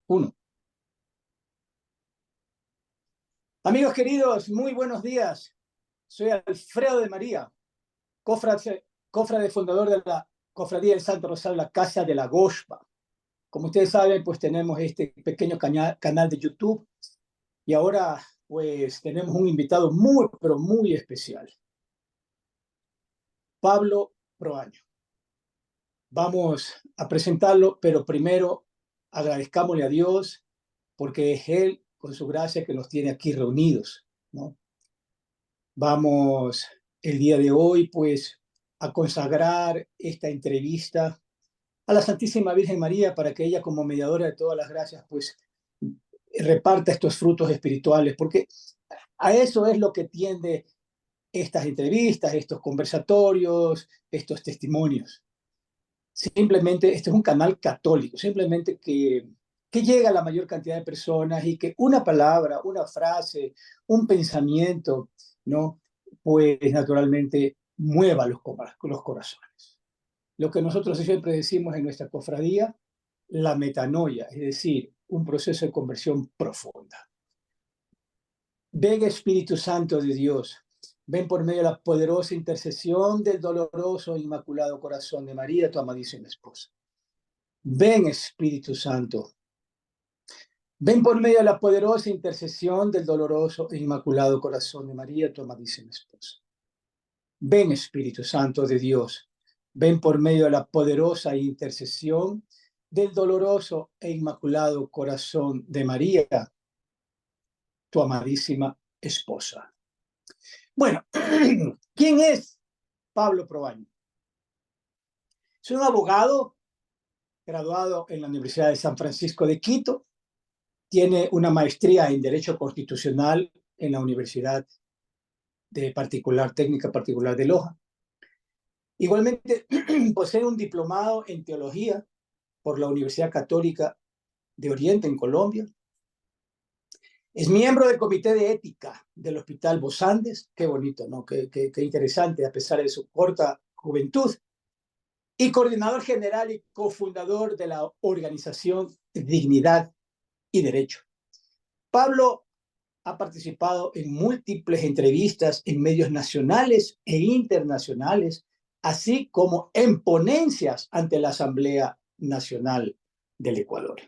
Uno. Amigos queridos, muy buenos días. Soy Alfredo de María, cofrade fundador de la Cofradía del Santo Rosario, la Casa de la Gospa. Como ustedes saben, pues tenemos este pequeño canal de YouTube y ahora pues tenemos un invitado muy, pero muy especial. Pablo Proaño. Vamos a presentarlo, pero primero agradezcámosle a Dios porque es Él, con su gracia, que nos tiene aquí reunidos, ¿no? Vamos el día de hoy, pues, a consagrar esta entrevista a la Santísima Virgen María para que ella, como mediadora de todas las gracias, pues, reparta estos frutos espirituales, porque a eso es lo que tiende estas entrevistas, estos conversatorios, estos testimonios. Simplemente, este es un canal católico, simplemente que llega a la mayor cantidad de personas y que una palabra, una frase, un pensamiento, ¿no? Pues naturalmente mueva los corazones. Lo que nosotros siempre decimos en nuestra cofradía, la metanoia, es decir, un proceso de conversión profunda. Ven Espíritu Santo de Dios, ven por medio de la poderosa intercesión del doloroso e inmaculado corazón de María, tu amadísima esposa. Ven Espíritu Santo, ven por medio de la poderosa intercesión del doloroso e inmaculado corazón de María, tu amadísima esposa. Ven Espíritu Santo de Dios, ven por medio de la poderosa intercesión del doloroso e inmaculado corazón de María, tu amadísima esposa. Bueno, ¿quién es Pablo Proaño? Es un abogado graduado en la Universidad de San Francisco de Quito. Tiene una maestría en Derecho Constitucional en la Universidad Técnica Particular de Loja. Igualmente, posee un diplomado en Teología por la Universidad Católica de Oriente en Colombia. Es miembro del Comité de Ética del Hospital Bos Andes. Qué bonito, ¿no? Qué interesante, a pesar de su corta juventud. Y coordinador general y cofundador de la organización Dignidad y Derecho. Pablo ha participado en múltiples entrevistas en medios nacionales e internacionales, así como en ponencias ante la Asamblea Nacional del Ecuador.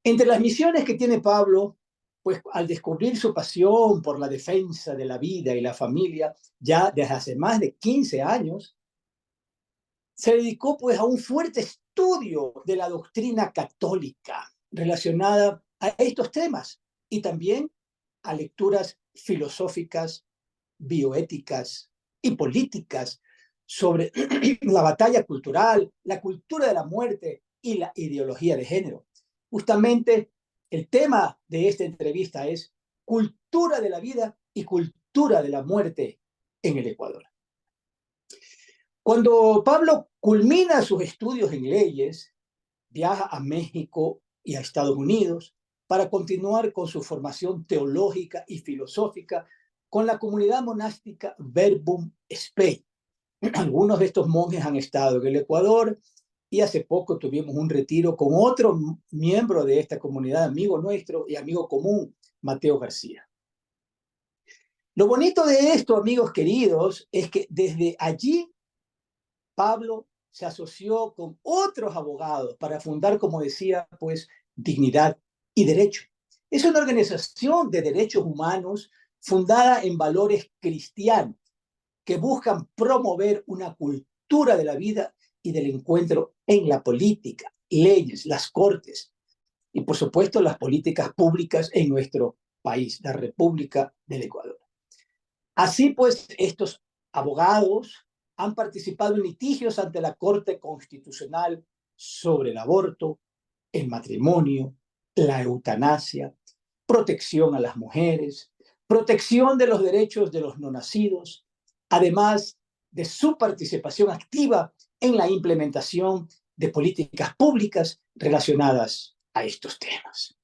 Entre las misiones que tiene Pablo, pues al descubrir su pasión por la defensa de la vida y la familia, ya desde hace más de 15 años, se dedicó pues a un fuerte estudio de la doctrina católica relacionada a estos temas y también a lecturas filosóficas, bioéticas y políticas sobre la batalla cultural, la cultura de la muerte y la ideología de género. Justamente el tema de esta entrevista es cultura de la vida y cultura de la muerte en el Ecuador. Cuando Pablo culmina sus estudios en leyes, viaja a México y a Estados Unidos para continuar con su formación teológica y filosófica con la comunidad monástica Verbum Spei. Algunos de estos monjes han estado en el Ecuador y hace poco tuvimos un retiro con otro miembro de esta comunidad, amigo nuestro y amigo común, Mateo García. Lo bonito de esto, amigos queridos, es que desde allí Pablo se asoció con otros abogados para fundar, como decía, pues, Dignidad y Derecho. Es una organización de derechos humanos fundada en valores cristianos que buscan promover una cultura de la vida y del encuentro en la política, leyes, las cortes y, por supuesto, las políticas públicas en nuestro país, la República del Ecuador. Así pues, estos abogados han participado en litigios ante la Corte Constitucional sobre el aborto, el matrimonio, la eutanasia, protección a las mujeres, protección de los derechos de los no nacidos, además de su participación activa en la implementación de políticas públicas relacionadas a estos temas.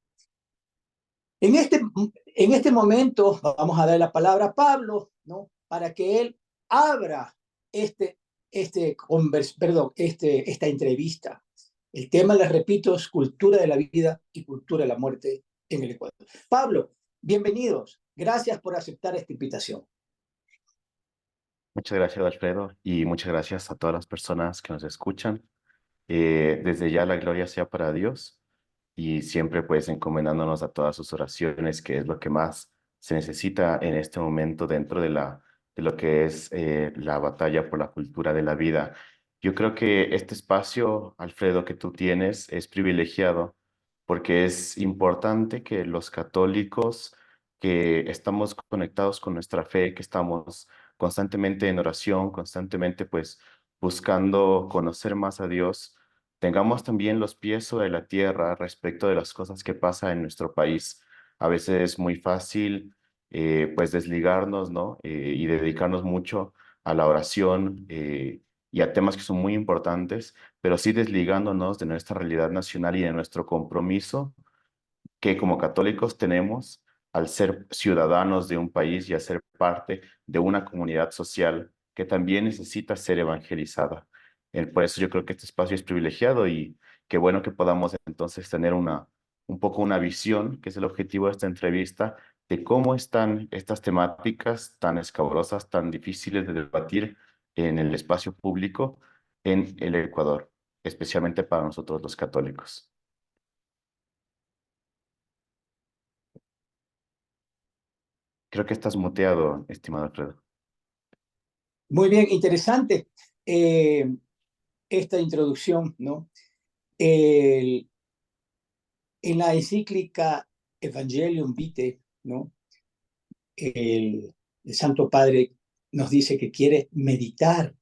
En este momento vamos a dar la palabra a Pablo, ¿no? Para que él abra esta entrevista. El tema, les repito, es cultura de la vida y cultura de la muerte en el Ecuador. Pablo, bienvenidos. Gracias por aceptar esta invitación. Muchas gracias, Alfredo, y muchas gracias a todas las personas que nos escuchan. Desde ya la gloria sea para Dios y siempre pues encomendándonos a todas sus oraciones, que es lo que más se necesita en este momento dentro de lo que es la batalla por la cultura de la vida. Yo creo que este espacio, Alfredo, que tú tienes es privilegiado porque es importante que los católicos que estamos conectados con nuestra fe, que estamos constantemente en oración, constantemente pues buscando conocer más a Dios, tengamos también los pies sobre la tierra respecto de las cosas que pasan en nuestro país. A veces es muy fácil pues desligarnos, ¿no? Y dedicarnos mucho a la oración y a temas que son muy importantes, pero sí desligándonos de nuestra realidad nacional y de nuestro compromiso que como católicos tenemos al ser ciudadanos de un país y a ser parte de una comunidad social que también necesita ser evangelizada. Por eso yo creo que este espacio es privilegiado y qué bueno que podamos entonces tener un poco una visión, que es el objetivo de esta entrevista, de cómo están estas temáticas tan escabrosas, tan difíciles de debatir en el espacio público en el Ecuador, especialmente para nosotros los católicos. Creo que estás muteado, estimado Alfredo. Muy bien, interesante esta introducción, ¿no? El, en la encíclica Evangelium Vitae, ¿no? El Santo Padre nos dice que quiere meditar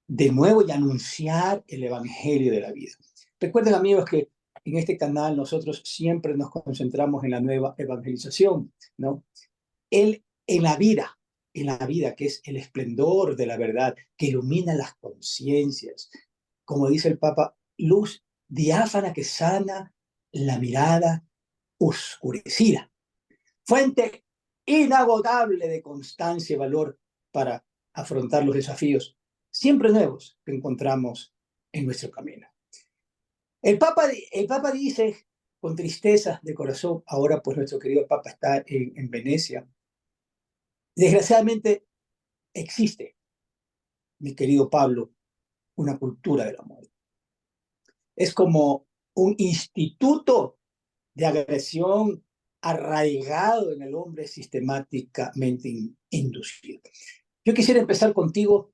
de nuevo y anunciar el Evangelio de la vida. Recuerden, amigos, que en este canal nosotros siempre nos concentramos en la nueva evangelización, ¿no? En la vida, que es el esplendor de la verdad, que ilumina las conciencias. Como dice el Papa, luz diáfana que sana la mirada oscurecida. Fuente inagotable de constancia y valor para afrontar los desafíos siempre nuevos que encontramos en nuestro camino. El Papa dice con tristeza de corazón, ahora pues nuestro querido Papa está en Venecia, desgraciadamente existe, mi querido Pablo, una cultura de la muerte. Es como un instituto de agresión arraigado en el hombre sistemáticamente inducido. Yo quisiera empezar contigo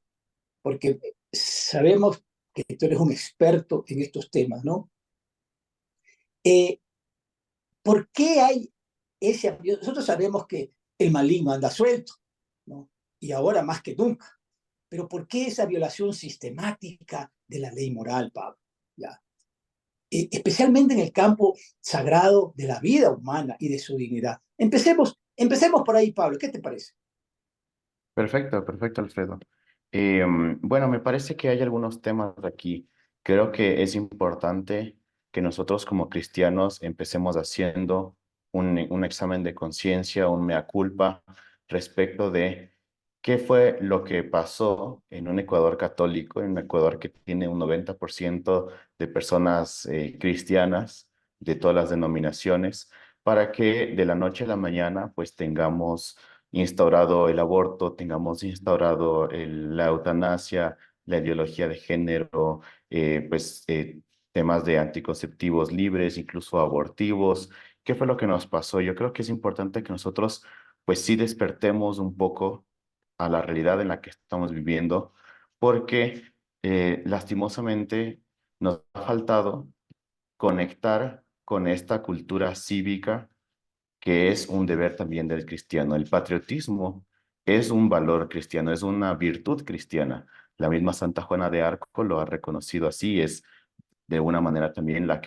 porque sabemos que tú eres un experto en estos temas, ¿no? Eh, ¿Por qué hay ese? Nosotros sabemos que el maligno anda suelto, ¿no? Y ahora más que nunca. Pero ¿por qué esa violación sistemática de la ley moral, Pablo? ¿Ya? Especialmente en el campo sagrado de la vida humana y de su dignidad. Empecemos por ahí, Pablo. ¿Qué te parece? Perfecto, perfecto, Alfredo. Bueno, me parece que hay algunos temas aquí. Creo que es importante que nosotros como cristianos empecemos haciendo un examen de conciencia, un mea culpa respecto de qué fue lo que pasó en un Ecuador católico, en un Ecuador que tiene un 90% de personas cristianas de todas las denominaciones, para que de la noche a la mañana pues tengamos instaurado el aborto, tengamos instaurado la eutanasia, la ideología de género, temas de anticonceptivos libres, incluso abortivos. ¿Qué fue lo que nos pasó? Yo creo que es importante que nosotros, pues sí despertemos un poco a la realidad en la que estamos viviendo, porque lastimosamente nos ha faltado conectar con esta cultura cívica que es un deber también del cristiano. El patriotismo es un valor cristiano, es una virtud cristiana. La misma Santa Juana de Arco lo ha reconocido así, es de una manera también la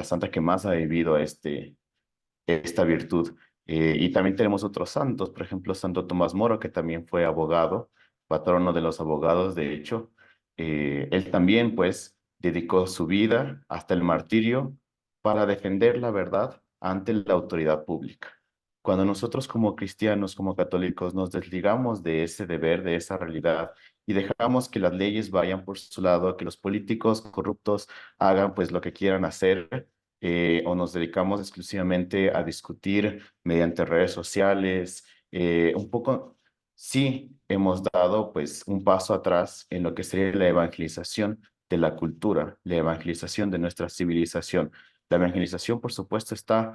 santa que más ha vivido esta virtud. Y también tenemos otros santos, por ejemplo, Santo Tomás Moro, que también fue abogado, patrono de los abogados, de hecho. Él también, pues, dedicó su vida hasta el martirio para defender la verdad ante la autoridad pública. Cuando nosotros como cristianos, como católicos, nos desligamos de ese deber, de esa realidad, y dejamos que las leyes vayan por su lado, que los políticos corruptos hagan pues lo que quieran hacer, o nos dedicamos exclusivamente a discutir mediante redes sociales, un poco, sí hemos dado pues un paso atrás en lo que sería la evangelización de la cultura, la evangelización de nuestra civilización. La evangelización, por supuesto, está,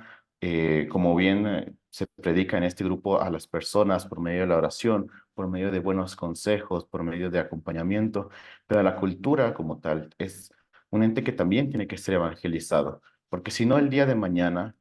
como bien se predica en este grupo, a las personas por medio de la oración, por medio de buenos consejos, por medio de acompañamiento, pero la cultura como tal es un ente que también tiene que ser evangelizado, porque si no el día de mañana,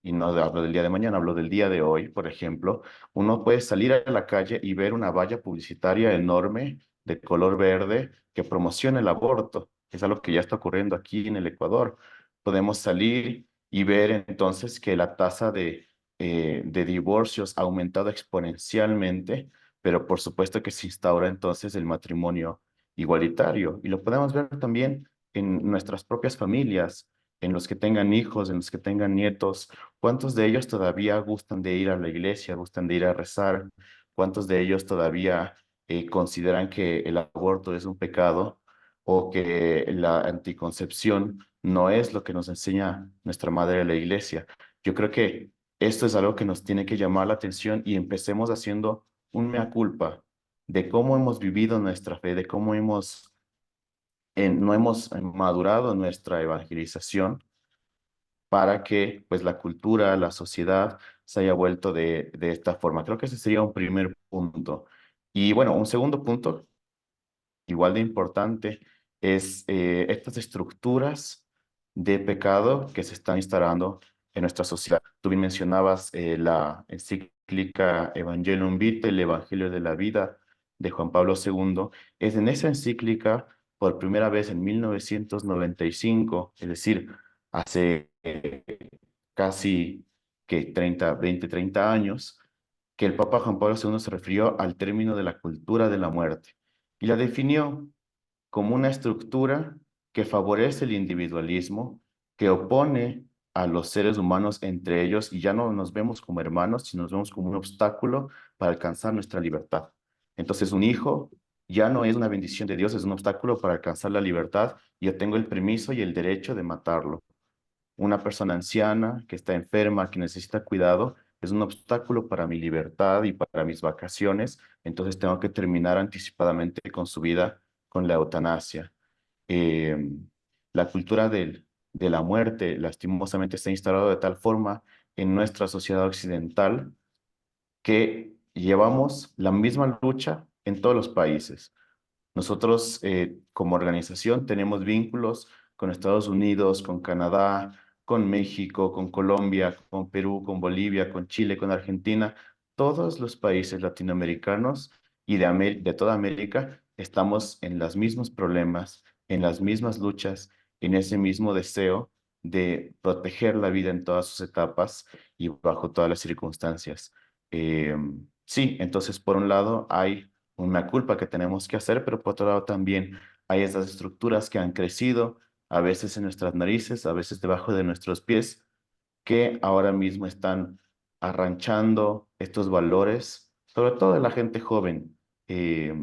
y no hablo del día de mañana, hablo del día de hoy, por ejemplo, uno puede salir a la calle y ver una valla publicitaria enorme de color verde que promociona el aborto. Es algo que ya está ocurriendo aquí en el Ecuador. Podemos salir y ver entonces que la tasa de divorcios ha aumentado exponencialmente, pero por supuesto que se instaura entonces el matrimonio igualitario. Y lo podemos ver también en nuestras propias familias, en los que tengan hijos, en los que tengan nietos. ¿Cuántos de ellos todavía gustan de ir a la iglesia, gustan de ir a rezar? ¿Cuántos de ellos todavía consideran que el aborto es un pecado o que la anticoncepción no es lo que nos enseña nuestra madre de la iglesia? Yo creo que esto es algo que nos tiene que llamar la atención y empecemos haciendo un mea culpa de cómo hemos vivido nuestra fe, de cómo no hemos madurado nuestra evangelización para que pues la cultura, la sociedad se haya vuelto de esta forma. Creo que ese sería un primer punto. Y bueno, un segundo punto igual de importante es estas estructuras de pecado que se están instalando en nuestra sociedad. Tú bien mencionabas la encíclica Evangelium Vitae, el Evangelio de la Vida de Juan Pablo II. Es en esa encíclica, por primera vez en 1995, es decir, hace casi que 30 años, que el Papa Juan Pablo II se refirió al término de la cultura de la muerte y la definió como una estructura que favorece el individualismo, que opone a los seres humanos entre ellos y ya no nos vemos como hermanos, sino nos vemos como un obstáculo para alcanzar nuestra libertad. Entonces, un hijo ya no es una bendición de Dios, es un obstáculo para alcanzar la libertad y yo tengo el permiso y el derecho de matarlo. Una persona anciana que está enferma, que necesita cuidado, es un obstáculo para mi libertad y para mis vacaciones, entonces tengo que terminar anticipadamente con su vida con la eutanasia. Eh, la cultura de la muerte, lastimosamente, está instalada de tal forma en nuestra sociedad occidental que llevamos la misma lucha en todos los países. Nosotros, como organización, tenemos vínculos con Estados Unidos, con Canadá, con México, con Colombia, con Perú, con Bolivia, con Chile, con Argentina. Todos los países latinoamericanos y de toda América estamos en los mismos problemas, en las mismas luchas, en ese mismo deseo de proteger la vida en todas sus etapas y bajo todas las circunstancias. Eh, sí, entonces, por un lado, hay una culpa que tenemos que hacer, pero por otro lado también hay esas estructuras que han crecido, a veces en nuestras narices, a veces debajo de nuestros pies, que ahora mismo están arranchando estos valores, sobre todo de la gente joven. Eh,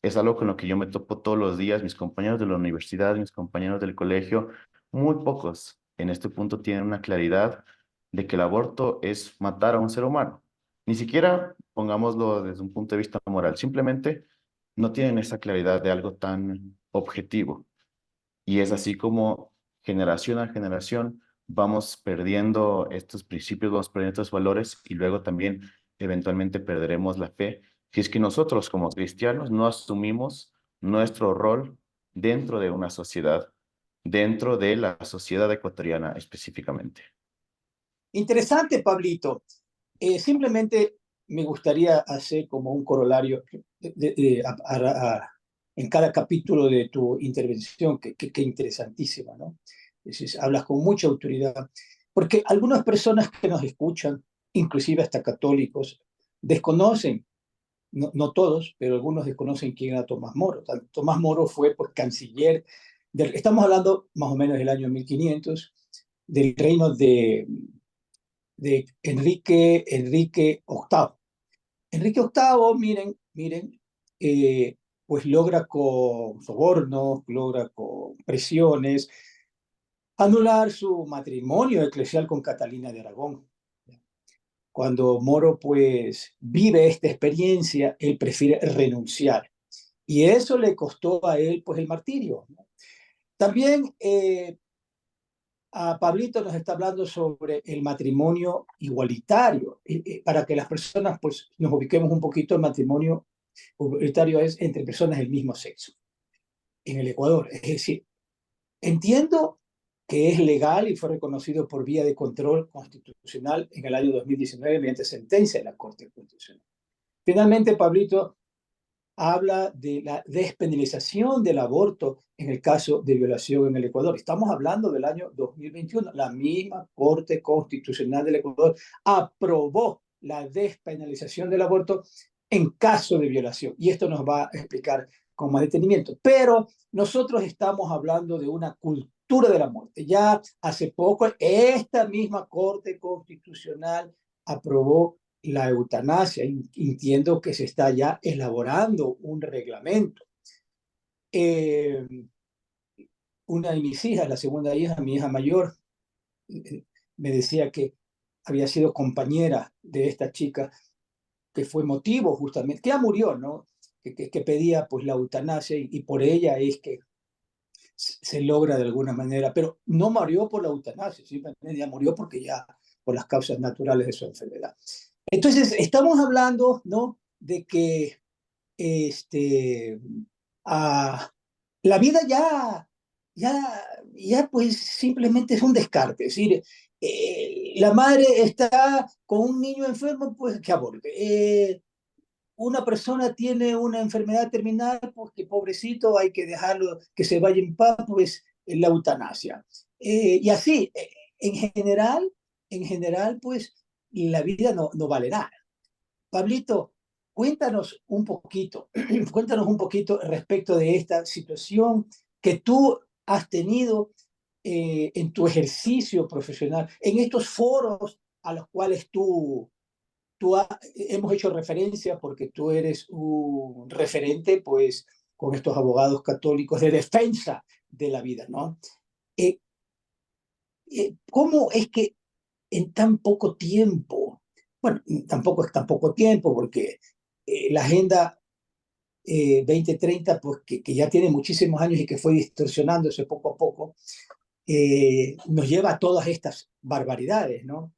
es algo con lo que yo me topo todos los días, mis compañeros de la universidad, mis compañeros del colegio, muy pocos en este punto tienen una claridad de que el aborto es matar a un ser humano. Ni siquiera pongámoslo desde un punto de vista moral, simplemente no tienen esa claridad de algo tan objetivo. Y es así como generación a generación vamos perdiendo estos principios, vamos perdiendo estos valores y luego también eventualmente perderemos la fe si es que nosotros como cristianos no asumimos nuestro rol dentro de una sociedad, dentro de la sociedad ecuatoriana específicamente. Interesante, Pablito. Simplemente me gustaría hacer como un corolario en cada capítulo de tu intervención, que interesantísima, ¿no? Es decir, hablas con mucha autoridad, porque algunas personas que nos escuchan, inclusive hasta católicos, desconocen, no todos, pero algunos desconocen quién era Tomás Moro. Tomás Moro fue pues, canciller, estamos hablando más o menos del año 1500, del reino de Enrique VIII. Enrique VIII, miren, pues logra con sobornos, logra con presiones, anular su matrimonio eclesial con Catalina de Aragón. Cuando Moro pues vive esta experiencia, él prefiere renunciar. Y eso le costó a él pues el martirio, ¿no? También a Pablito nos está hablando sobre el matrimonio igualitario. Para que las personas pues nos ubiquemos un poquito, el matrimonio igualitario es entre personas del mismo sexo en el Ecuador. Es decir, entiendo que es legal y fue reconocido por vía de control constitucional en el año 2019 mediante sentencia de la Corte Constitucional. Finalmente, Pablito habla de la despenalización del aborto en el caso de violación en el Ecuador. Estamos hablando del año 2021. La misma Corte Constitucional del Ecuador aprobó la despenalización del aborto en caso de violación. Y esto nos va a explicar con más detenimiento. Pero nosotros estamos hablando de una cultura de la muerte. Ya hace poco esta misma Corte Constitucional aprobó la eutanasia. Entiendo que se está ya elaborando un reglamento. Eh, una de mis hijas, la segunda hija, mi hija mayor, me decía que había sido compañera de esta chica, que fue motivo justamente, que ya murió, ¿no? Que pedía pues la eutanasia y por ella es que se logra de alguna manera, pero no murió por la eutanasia, simplemente ya murió porque ya por las causas naturales de su enfermedad. Entonces, estamos hablando, ¿no? De que este, ah, la vida ya pues simplemente es un descarte. Es decir, la madre está con un niño enfermo, pues que aborte. Una persona tiene una enfermedad terminal, pues que pobrecito, hay que dejarlo que se vaya en paz, pues la eutanasia. Y así, en general, pues la vida no vale nada. Pablito, cuéntanos un poquito, cuéntanos un poquito respecto de esta situación que tú has tenido en tu ejercicio profesional, en estos foros a los cuales hemos hecho referencia porque tú eres un referente, pues, con estos abogados católicos de defensa de la vida, ¿no? Eh, ¿Cómo es que en tan poco tiempo, bueno, tampoco es tan poco tiempo porque la Agenda 2030, pues que ya tiene muchísimos años y que fue distorsionándose poco a poco, nos lleva a todas estas barbaridades, ¿no?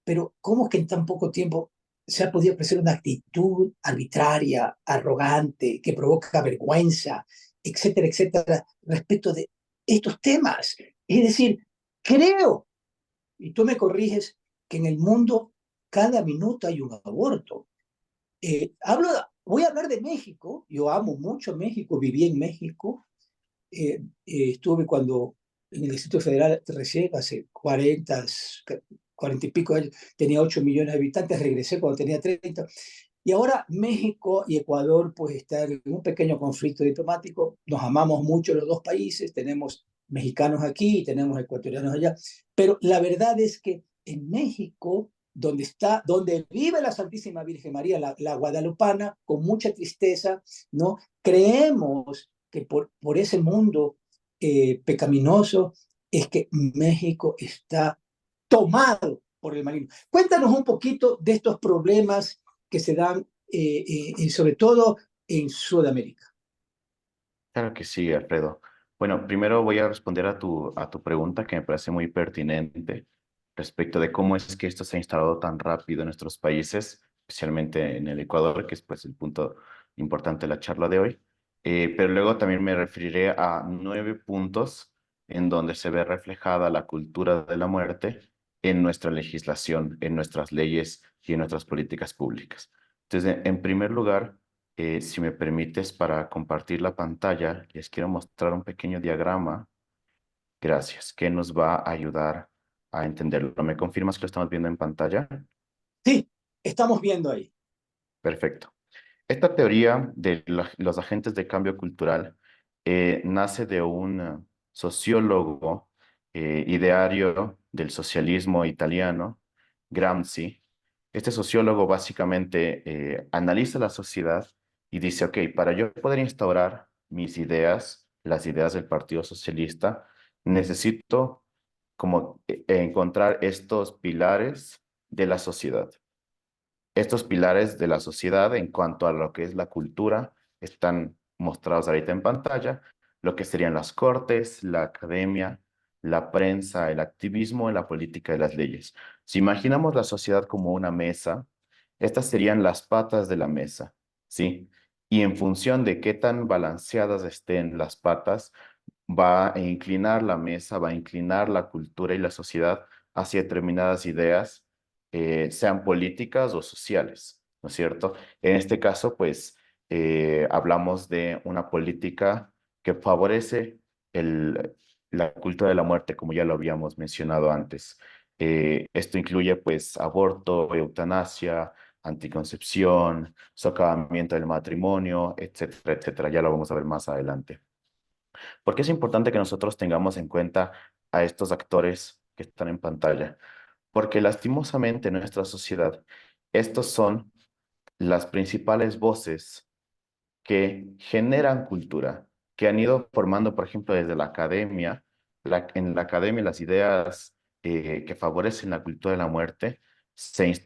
Pero ¿cómo es que en tan poco tiempo se ha podido apreciar una actitud arbitraria, arrogante, que provoca vergüenza, etcétera, etcétera, respecto de estos temas? Es decir, creo, y tú me corriges, que en el mundo cada minuto hay un aborto. Voy a hablar de México. Yo amo mucho México, viví en México. Estuve cuando en el Distrito Federal recién, hace 40 y pico años, tenía 8 millones de habitantes, regresé cuando tenía 30. Y ahora México y Ecuador pues están en un pequeño conflicto diplomático. Nos amamos mucho los dos países, tenemos mexicanos aquí y tenemos ecuatorianos allá. Pero la verdad es que en México, donde vive la Santísima Virgen María, la guadalupana, con mucha tristeza, ¿no? Creemos que por ese mundo pecaminoso es que México está tomado por el maligno. Cuéntanos un poquito de estos problemas que se dan sobre todo en Sudamérica. Claro que sí, Alfredo. Bueno, primero voy a responder a tu pregunta que me parece muy pertinente respecto de cómo es que esto se ha instalado tan rápido en nuestros países, especialmente en el Ecuador, que es pues el punto importante de la charla de hoy. Pero luego también me referiré a 9 puntos en donde se ve reflejada la cultura de la muerte en nuestra legislación, en nuestras leyes y en nuestras políticas públicas. Entonces, en primer lugar, si me permites, para compartir la pantalla, les quiero mostrar un pequeño diagrama. Gracias, que nos va a ayudar a entenderlo. ¿Me confirmas que lo estamos viendo en pantalla? Sí, estamos viendo ahí. Perfecto. Esta teoría de los agentes de cambio cultural nace de un sociólogo ideario del socialismo italiano, Gramsci. Este sociólogo básicamente analiza la sociedad y dice, ok, para yo poder instaurar mis ideas, las ideas del Partido Socialista, necesito como encontrar estos pilares de la sociedad. Estos pilares de la sociedad en cuanto a lo que es la cultura están mostrados ahorita en pantalla, lo que serían las cortes, la academia, la prensa, el activismo, la política y las leyes. Si imaginamos la sociedad como una mesa, estas serían las patas de la mesa, ¿sí? Y en función de qué tan balanceadas estén las patas, va a inclinar la mesa, va a inclinar la cultura y la sociedad hacia determinadas ideas, sean políticas o sociales, ¿no es cierto? En este caso, pues, hablamos de una política que favorece el, la cultura de la muerte, como ya lo habíamos mencionado antes. Esto incluye, pues, aborto, eutanasia, anticoncepción, socavamiento del matrimonio, etcétera, etcétera. Ya lo vamos a ver más adelante. ¿Por qué es importante que nosotros tengamos en cuenta a estos actores que están en pantalla? Porque lastimosamente en nuestra sociedad, estos son las principales voces que generan cultura, que han ido formando, por ejemplo, desde la academia, en la academia las ideas que favorecen la cultura de la muerte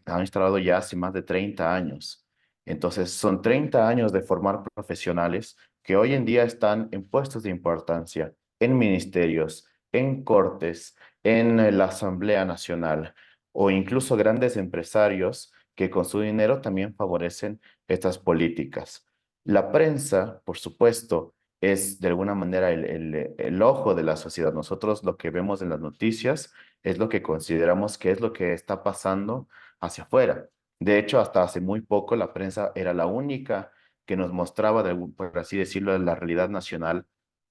han instalado ya hace más de 30 años. Entonces, son 30 años de formar profesionales que hoy en día están en puestos de importancia, en ministerios, en cortes, en la Asamblea Nacional o incluso grandes empresarios que con su dinero también favorecen estas políticas. La prensa, por supuesto, es de alguna manera el ojo de la sociedad. Nosotros lo que vemos en las noticias es lo que consideramos que es lo que está pasando hacia afuera. De hecho, hasta hace muy poco la prensa era la única que nos mostraba, por así decirlo, la realidad nacional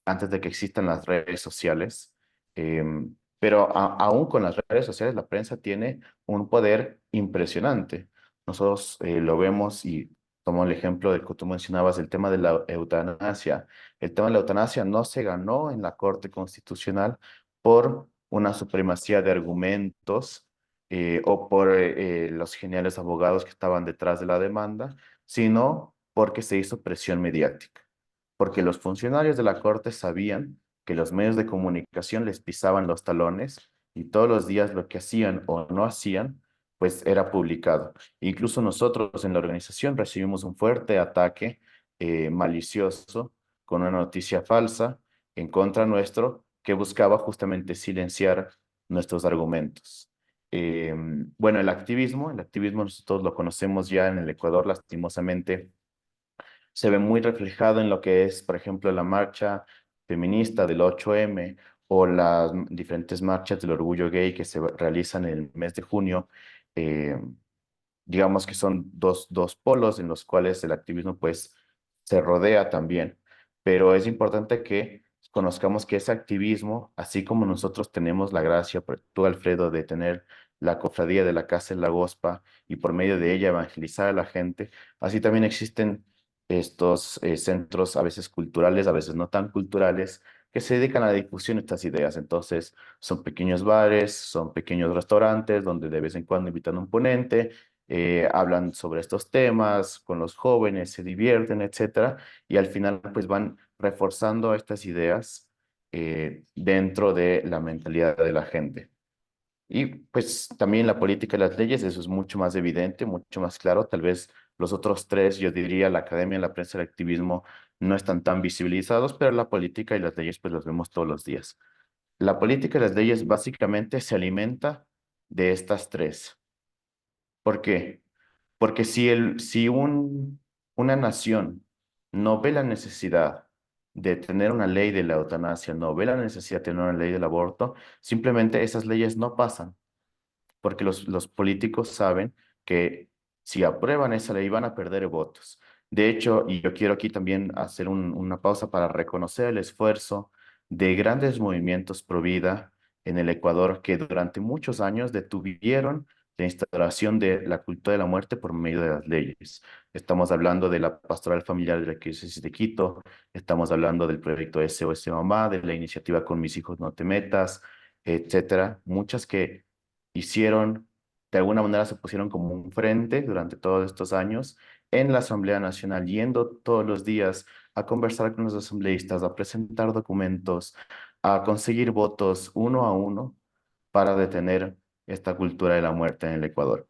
antes de que existan las redes sociales. Pero aún con las redes sociales, la prensa tiene un poder impresionante. Nosotros lo vemos y tomo el ejemplo del que tú mencionabas, el tema de la eutanasia. El tema de la eutanasia no se ganó en la Corte Constitucional por una supremacía de argumentos o por los geniales abogados que estaban detrás de la demanda, sino porque se hizo presión mediática. Porque los funcionarios de la Corte sabían que los medios de comunicación les pisaban los talones y todos los días lo que hacían o no hacían, pues era publicado. Incluso nosotros en la organización recibimos un fuerte ataque malicioso con una noticia falsa en contra nuestro que buscaba justamente silenciar nuestros argumentos. Bueno, el activismo nosotros lo conocemos ya en el Ecuador, lastimosamente se ve muy reflejado en lo que es, por ejemplo, la marcha feminista del 8M o las diferentes marchas del orgullo gay que se realizan en el mes de junio. Eh, digamos que son dos polos en los cuales el activismo pues se rodea también, pero es importante que conozcamos que ese activismo, así como nosotros tenemos la gracia, tú Alfredo, de tener la cofradía de la Casa de la Gospa y por medio de ella evangelizar a la gente, así también existen estos centros a veces culturales, a veces no tan culturales, que se dedican a la difusión de estas ideas. Entonces, son pequeños bares, son pequeños restaurantes donde de vez en cuando invitan a un ponente, hablan sobre estos temas con los jóvenes, se divierten, etcétera, y al final pues van reforzando estas ideas dentro de la mentalidad de la gente. Y pues también la política y las leyes, eso es mucho más evidente, mucho más claro. Tal vez los otros tres, yo diría, la academia, la prensa y el activismo, no están tan visibilizados, pero la política y las leyes pues las vemos todos los días. La política y las leyes básicamente se alimenta de estas tres. ¿Por qué? Porque si una nación no ve la necesidad de tener una ley de la eutanasia, no ve la necesidad de tener una ley del aborto, simplemente esas leyes no pasan porque los políticos saben que si aprueban esa ley van a perder votos. De hecho, y yo quiero aquí también hacer una pausa para reconocer el esfuerzo de grandes movimientos pro vida en el Ecuador que durante muchos años detuvieron la instauración de la cultura de la muerte por medio de las leyes. Estamos hablando de la Pastoral Familiar de la Diócesis de Quito, estamos hablando del proyecto SOS Mamá, de la iniciativa Con mis hijos no te metas, etcétera. Muchas que hicieron, de alguna manera se pusieron como un frente durante todos estos años en la Asamblea Nacional, yendo todos los días a conversar con los asambleístas, a presentar documentos, a conseguir votos uno a uno para detener esta cultura de la muerte en el Ecuador.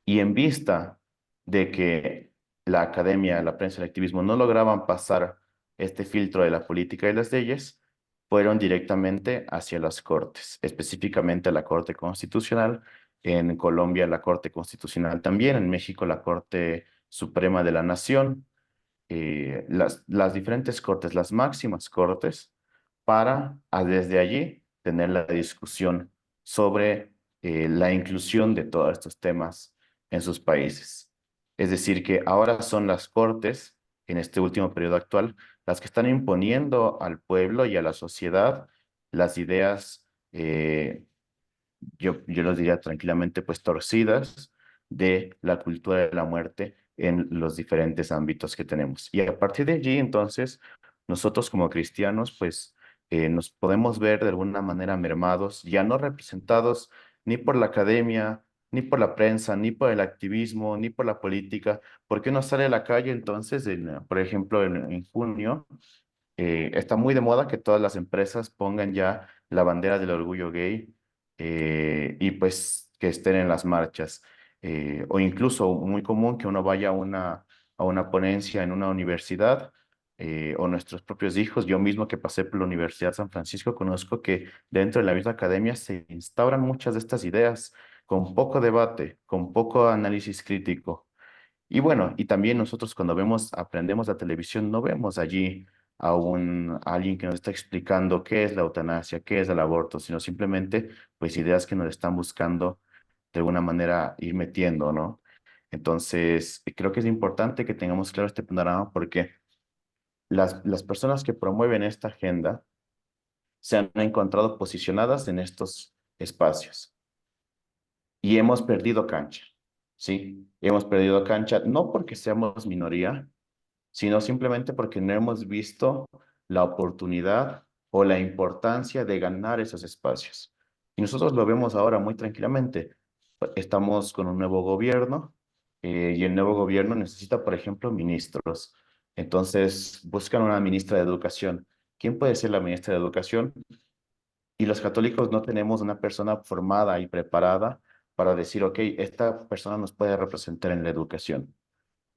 Y en vista de que la academia, la prensa y el activismo no lograban pasar este filtro de la política y las leyes, fueron directamente hacia las cortes, específicamente a la Corte Constitucional, en Colombia la Corte Constitucional también, en México la Corte Suprema de la Nación, las diferentes cortes, las máximas cortes, para desde allí tener la discusión sobre la inclusión de todos estos temas en sus países. Es decir, que ahora son las cortes, en este último periodo actual, las que están imponiendo al pueblo y a la sociedad las ideas yo los diría tranquilamente, pues torcidas de la cultura de la muerte en los diferentes ámbitos que tenemos. Y a partir de allí, entonces, nosotros como cristianos, pues nos podemos ver de alguna manera mermados, ya no representados ni por la academia, ni por la prensa, ni por el activismo, ni por la política. ¿Por qué no sale a la calle entonces, por ejemplo, en junio? Está muy de moda que todas las empresas pongan ya la bandera del orgullo gay y pues que estén en las marchas. O incluso muy común que uno vaya a una ponencia en una universidad o nuestros propios hijos. Yo mismo que pasé por la Universidad San Francisco conozco que dentro de la misma academia se instauran muchas de estas ideas con poco debate, con poco análisis crítico. Y bueno, y también nosotros cuando aprendemos la televisión, no vemos allí a alguien que nos está explicando qué es la eutanasia, qué es el aborto, sino simplemente pues ideas que nos están buscando de alguna manera ir metiendo, ¿no? Entonces, creo que es importante que tengamos claro este panorama porque las personas que promueven esta agenda se han encontrado posicionadas en estos espacios y hemos perdido cancha, ¿sí? Hemos perdido cancha no porque seamos minoría, sino simplemente porque no hemos visto la oportunidad o la importancia de ganar esos espacios. Y nosotros lo vemos ahora muy tranquilamente. Estamos con un nuevo gobierno y el nuevo gobierno necesita, por ejemplo, ministros. Entonces buscan una ministra de Educación. ¿Quién puede ser la ministra de Educación? Y los católicos no tenemos una persona formada y preparada para decir, ok, esta persona nos puede representar en la educación.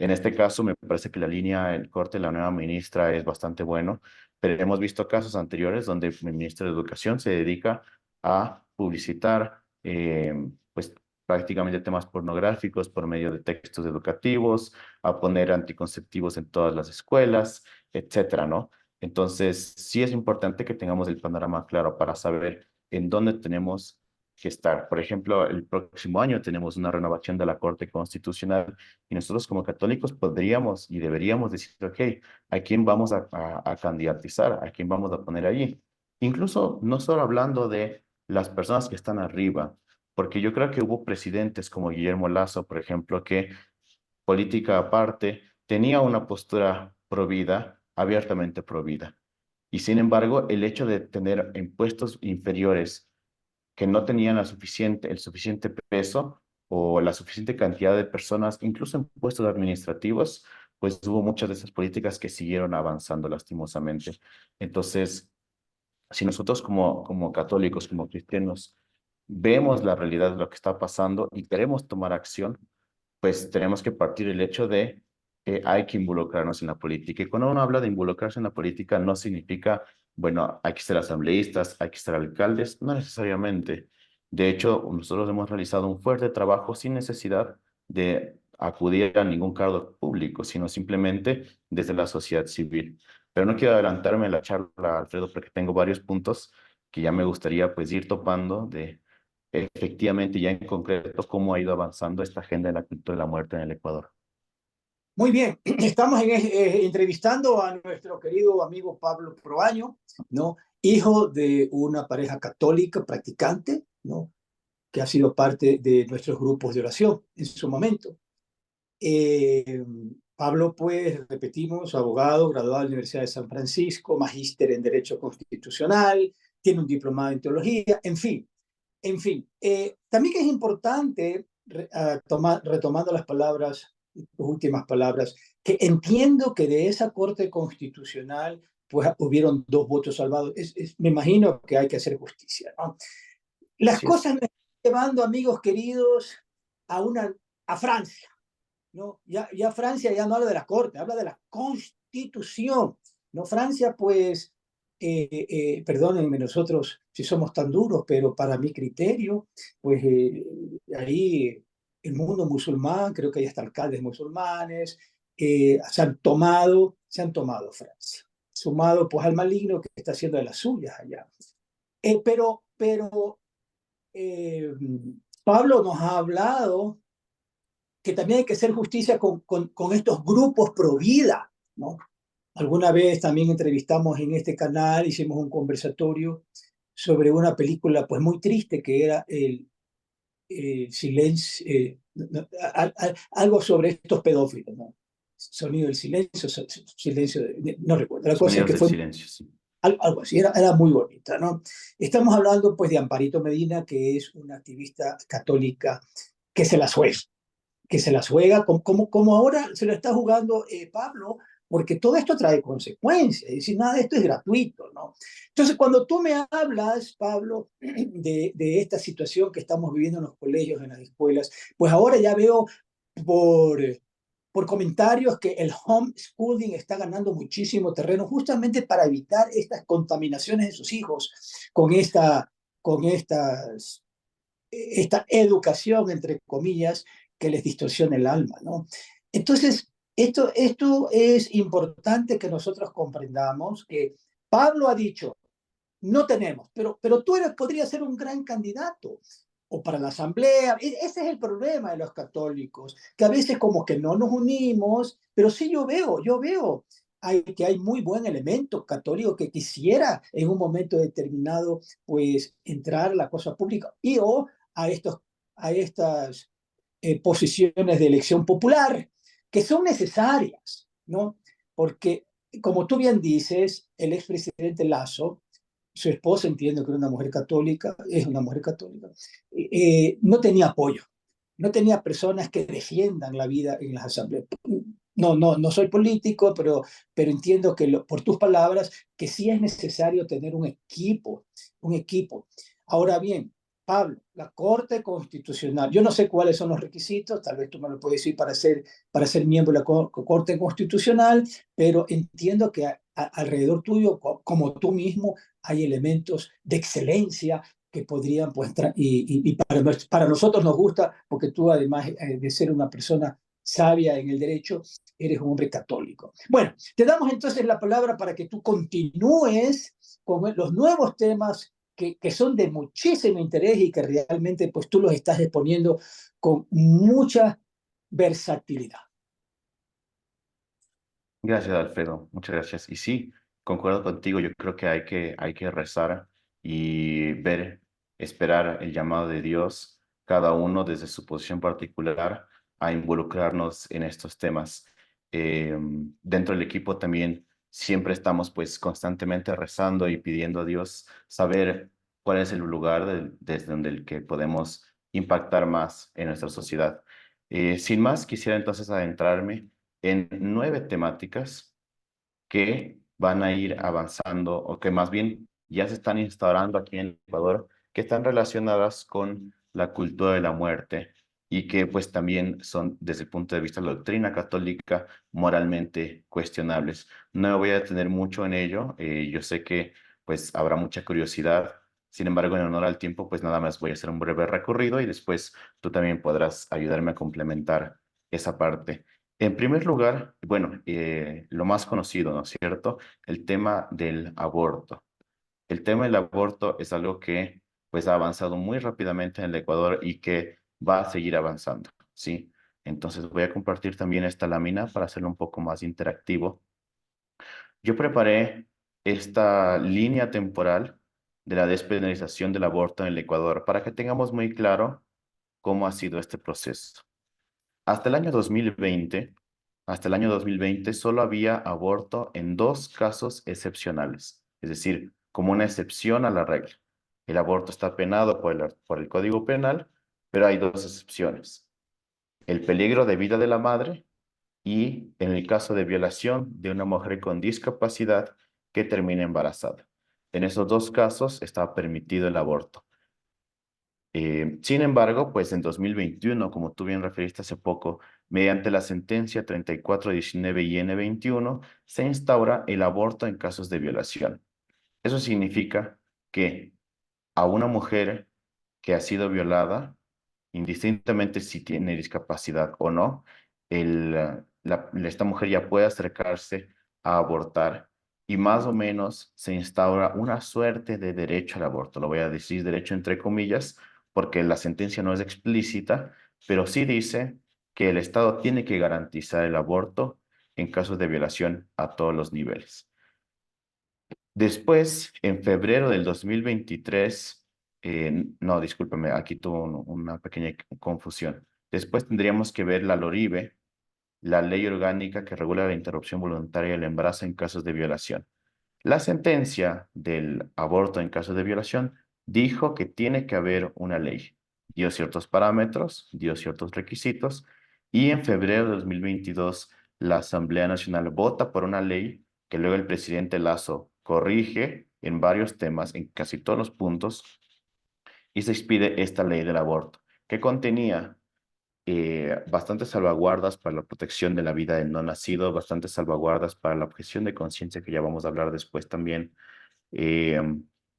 En este caso, me parece que la línea, el corte de la nueva ministra es bastante bueno, pero hemos visto casos anteriores donde el ministro de Educación se dedica a publicitar, pues prácticamente temas pornográficos por medio de textos educativos, a poner anticonceptivos en todas las escuelas, etcétera, ¿no? Entonces, sí es importante que tengamos el panorama claro para saber en dónde tenemos que estar. Por ejemplo, el próximo año tenemos una renovación de la Corte Constitucional y nosotros como católicos podríamos y deberíamos decir, ok, ¿a quién vamos a candidatizar? ¿A quién vamos a poner allí? Incluso no solo hablando de las personas que están arriba, porque yo creo que hubo presidentes como Guillermo Lasso, por ejemplo, que política aparte tenía una postura pro vida, abiertamente pro vida. Y sin embargo, el hecho de tener impuestos inferiores que no tenían el suficiente peso o la suficiente cantidad de personas, incluso en puestos administrativos, pues hubo muchas de esas políticas que siguieron avanzando lastimosamente. Entonces, si nosotros como católicos, como cristianos, vemos la realidad de lo que está pasando y queremos tomar acción, pues tenemos que partir del hecho de que hay que involucrarnos en la política. Y cuando uno habla de involucrarse en la política, no significa, bueno, hay que ser asambleístas, hay que ser alcaldes, no necesariamente. De hecho, nosotros hemos realizado un fuerte trabajo sin necesidad de acudir a ningún cargo público, sino simplemente desde la sociedad civil. Pero no quiero adelantarme a la charla, Alfredo, porque tengo varios puntos que ya me gustaría pues ir topando de efectivamente ya en concreto cómo ha ido avanzando esta agenda de la cultura de la muerte en el Ecuador. Muy bien, estamos entrevistando a nuestro querido amigo Pablo Proaño, ¿no? Hijo de una pareja católica practicante, ¿no? Que ha sido parte de nuestros grupos de oración en su momento. Eh, Pablo, pues, repetimos, abogado, graduado de la Universidad de San Francisco, magíster en Derecho Constitucional, tiene un diplomado en Teología, en fin. También que es importante, retomando las palabras tus últimas palabras, que entiendo que de esa Corte Constitucional pues hubieron 2 votos salvados. Me imagino que hay que hacer justicia, ¿no? Las Así es. cosas me están llevando, amigos queridos, a Francia, ¿no? Ya Francia ya no habla de la Corte, habla de la Constitución, ¿no? Francia, pues, perdónenme nosotros si somos tan duros, pero para mi criterio, pues ahí el mundo musulmán, creo que hay hasta alcaldes musulmanes, se han tomado Francia, sumado pues al maligno que está haciendo de las suyas allá. Pero eh, Pablo nos ha hablado que también hay que hacer justicia con estos grupos pro vida, ¿no? Alguna vez también entrevistamos en este canal, hicimos un conversatorio sobre una película pues muy triste que era el silencio, algo sobre estos pedófilos, ¿no? Sonido del silencio, silencio, no recuerdo. La cosa es Sonidos que del fue silencio, sí. algo así, era muy bonita, ¿no? Estamos hablando pues de Amparito Medina, que es una activista católica que se la juega, como ahora se lo está jugando Pablo, porque todo esto trae consecuencias, es decir, nada de esto es gratuito, ¿no? Entonces, cuando tú me hablas, Pablo, de esta situación que estamos viviendo en los colegios, en las escuelas, pues ahora ya veo por, por comentarios que el homeschooling está ganando muchísimo terreno justamente para evitar estas contaminaciones de sus hijos con esta educación, entre comillas, que les distorsiona el alma, ¿no? Entonces, esto es importante que nosotros comprendamos que Pablo ha dicho, no tenemos, pero tú podrías ser un gran candidato o para la asamblea. Ese es el problema de los católicos, que a veces como que no nos unimos, pero sí yo veo que hay muy buen elemento católico que quisiera en un momento determinado pues entrar a la cosa pública o a, estos, a estas posiciones de elección popular que son necesarias, ¿no? Porque como tú bien dices, el expresidente Lazo, su esposa, entiendo que era una mujer católica, es una mujer católica, no tenía apoyo, no tenía personas que defiendan la vida en las asambleas. No soy político, pero entiendo que por tus palabras, que sí es necesario tener un equipo. Ahora bien, Pablo, la Corte Constitucional, yo no sé cuáles son los requisitos, tal vez tú me lo puedes decir para ser miembro de la Corte Constitucional, pero entiendo que alrededor tuyo, como tú mismo, hay elementos de excelencia que podrían, pues, y para nosotros nos gusta, porque tú, además de ser una persona sabia en el derecho, eres un hombre católico. Bueno, te damos entonces la palabra para que tú continúes con los nuevos temas que son de muchísimo interés y que realmente pues tú los estás exponiendo con mucha versatilidad. Gracias, Alfredo. Muchas gracias. Y sí, concuerdo contigo. Yo creo que hay que rezar y ver, esperar el llamado de Dios, cada uno desde su posición particular, a involucrarnos en estos temas. Dentro del equipo también siempre estamos pues constantemente rezando y pidiendo a Dios saber cuál es el lugar desde donde el que podemos impactar más en nuestra sociedad. Sin más, quisiera entonces adentrarme en 9 temáticas que van a ir avanzando o que más bien ya se están instaurando aquí en Ecuador, que están relacionadas con la cultura de la muerte y que pues también son desde el punto de vista de la doctrina católica moralmente cuestionables. No me voy a detener mucho en ello, yo sé que pues habrá mucha curiosidad. Sin embargo, en honor al tiempo, pues nada más voy a hacer un breve recorrido y después tú también podrás ayudarme a complementar esa parte. En primer lugar, bueno, lo más conocido, ¿no es cierto? El tema del aborto. El tema del aborto es algo que pues ha avanzado muy rápidamente en el Ecuador y que va a seguir avanzando, ¿sí? Entonces voy a compartir también esta lámina para hacerlo un poco más interactivo. Yo preparé esta línea temporal de la despenalización del aborto en el Ecuador para que tengamos muy claro cómo ha sido este proceso. Hasta el año 2020, hasta el año 2020 solo había aborto en 2 casos excepcionales, es decir, como una excepción a la regla. El aborto está penado por el Código Penal, pero hay 2 excepciones. el peligro de vida de la madre y, en el caso de violación, de una mujer con discapacidad que termine embarazada. En esos dos casos está permitido el aborto. Sin embargo, pues en 2021, como tú bien referiste hace poco, mediante la sentencia 3419 y N21, se instaura el aborto en casos de violación. Eso significa que a una mujer que ha sido violada, indistintamente si tiene discapacidad o no, esta mujer ya puede acercarse a abortar y más o menos se instaura una suerte de derecho al aborto. Lo voy a decir derecho entre comillas porque la sentencia no es explícita, pero sí dice que el Estado tiene que garantizar el aborto en casos de violación a todos los niveles. Después, en febrero del 2023, no, discúlpeme, aquí tuvo una pequeña confusión. Después tendríamos que ver la LORIBE, la ley orgánica que regula la interrupción voluntaria del embarazo en casos de violación. La sentencia del aborto en casos de violación dijo que tiene que haber una ley. Dio ciertos parámetros, dio ciertos requisitos, y en febrero de 2022 la Asamblea Nacional vota por una ley que luego el presidente Lazo corrige en varios temas, en casi todos los puntos, y se expide esta ley del aborto, que contenía bastantes salvaguardas para la protección de la vida del no nacido, bastantes salvaguardas para la objeción de conciencia, que ya vamos a hablar después también, eh,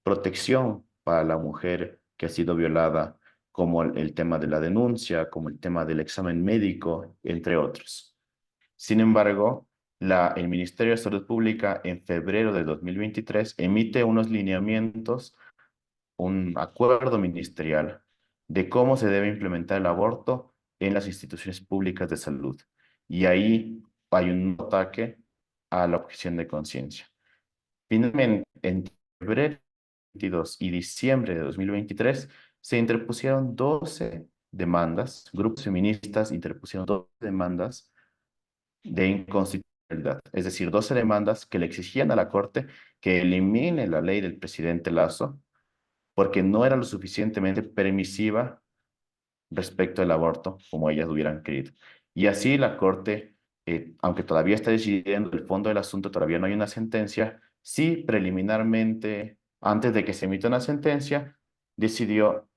protección para la mujer que ha sido violada, como el tema de la denuncia, como el tema del examen médico, entre otros. Sin embargo, el Ministerio de Salud Pública en febrero de 2023 emite unos lineamientos, un acuerdo ministerial de cómo se debe implementar el aborto en las instituciones públicas de salud. Y ahí hay un ataque a la objeción de conciencia. Finalmente, en febrero de 2022 y diciembre de 2023 se interpusieron 12 demandas, grupos feministas interpusieron 12 demandas de inconstitucionalidad, es decir, 12 demandas que le exigían a la Corte que elimine la ley del presidente Lazo porque no era lo suficientemente permisiva respecto al aborto como ellas hubieran querido. Y así la Corte, aunque todavía está decidiendo el fondo del asunto, todavía no hay una sentencia, sí preliminarmente, antes de que se emita una sentencia, decidió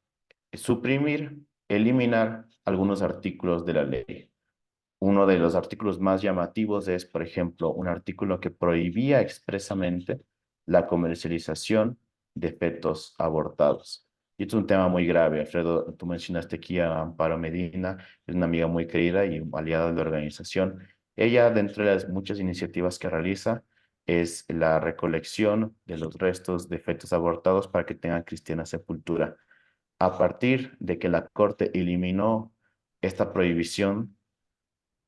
suprimir, eliminar algunos artículos de la ley. Uno de los artículos más llamativos es, por ejemplo, un artículo que prohibía expresamente la comercialización de fetos abortados. Y esto es un tema muy grave. Alfredo, tú mencionaste aquí a Amparo Medina, es una amiga muy querida y aliada de la organización. Ella, dentro de las muchas iniciativas que realiza, es la recolección de los restos de fetos abortados para que tengan cristiana sepultura. A partir de que la Corte eliminó esta prohibición,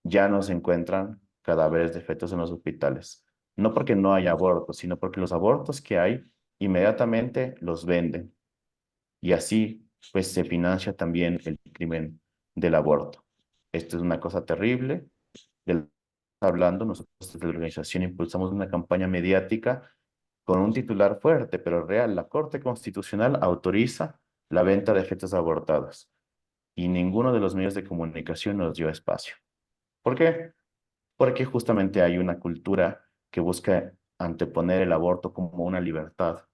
ya no se encuentran cadáveres de fetos en los hospitales. No porque no haya abortos, sino porque los abortos que hay, inmediatamente los venden. Y así, pues, se financia también el crimen del aborto. Esto es una cosa terrible. De lo que estamos hablando, nosotros desde la organización impulsamos una campaña mediática con un titular fuerte, pero real. La Corte Constitucional autoriza la venta de fetos abortados y ninguno de los medios de comunicación nos dio espacio. ¿Por qué? Porque justamente hay una cultura que busca anteponer el aborto como una libertad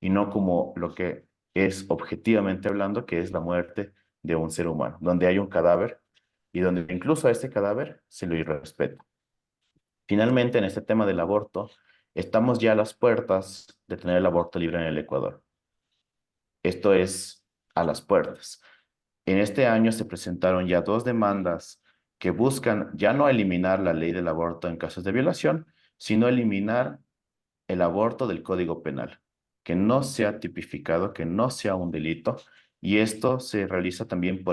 y no como lo que es objetivamente hablando, que es la muerte de un ser humano, donde hay un cadáver y donde incluso a este cadáver se lo irrespeta. Finalmente, en este tema del aborto, estamos ya a las puertas de tener el aborto libre en el Ecuador. Esto es a las puertas. En este año se presentaron ya dos demandas que buscan ya no eliminar la ley del aborto en casos de violación, sino eliminar el aborto del Código Penal, que no sea tipificado, que no sea un delito, y esto se realiza también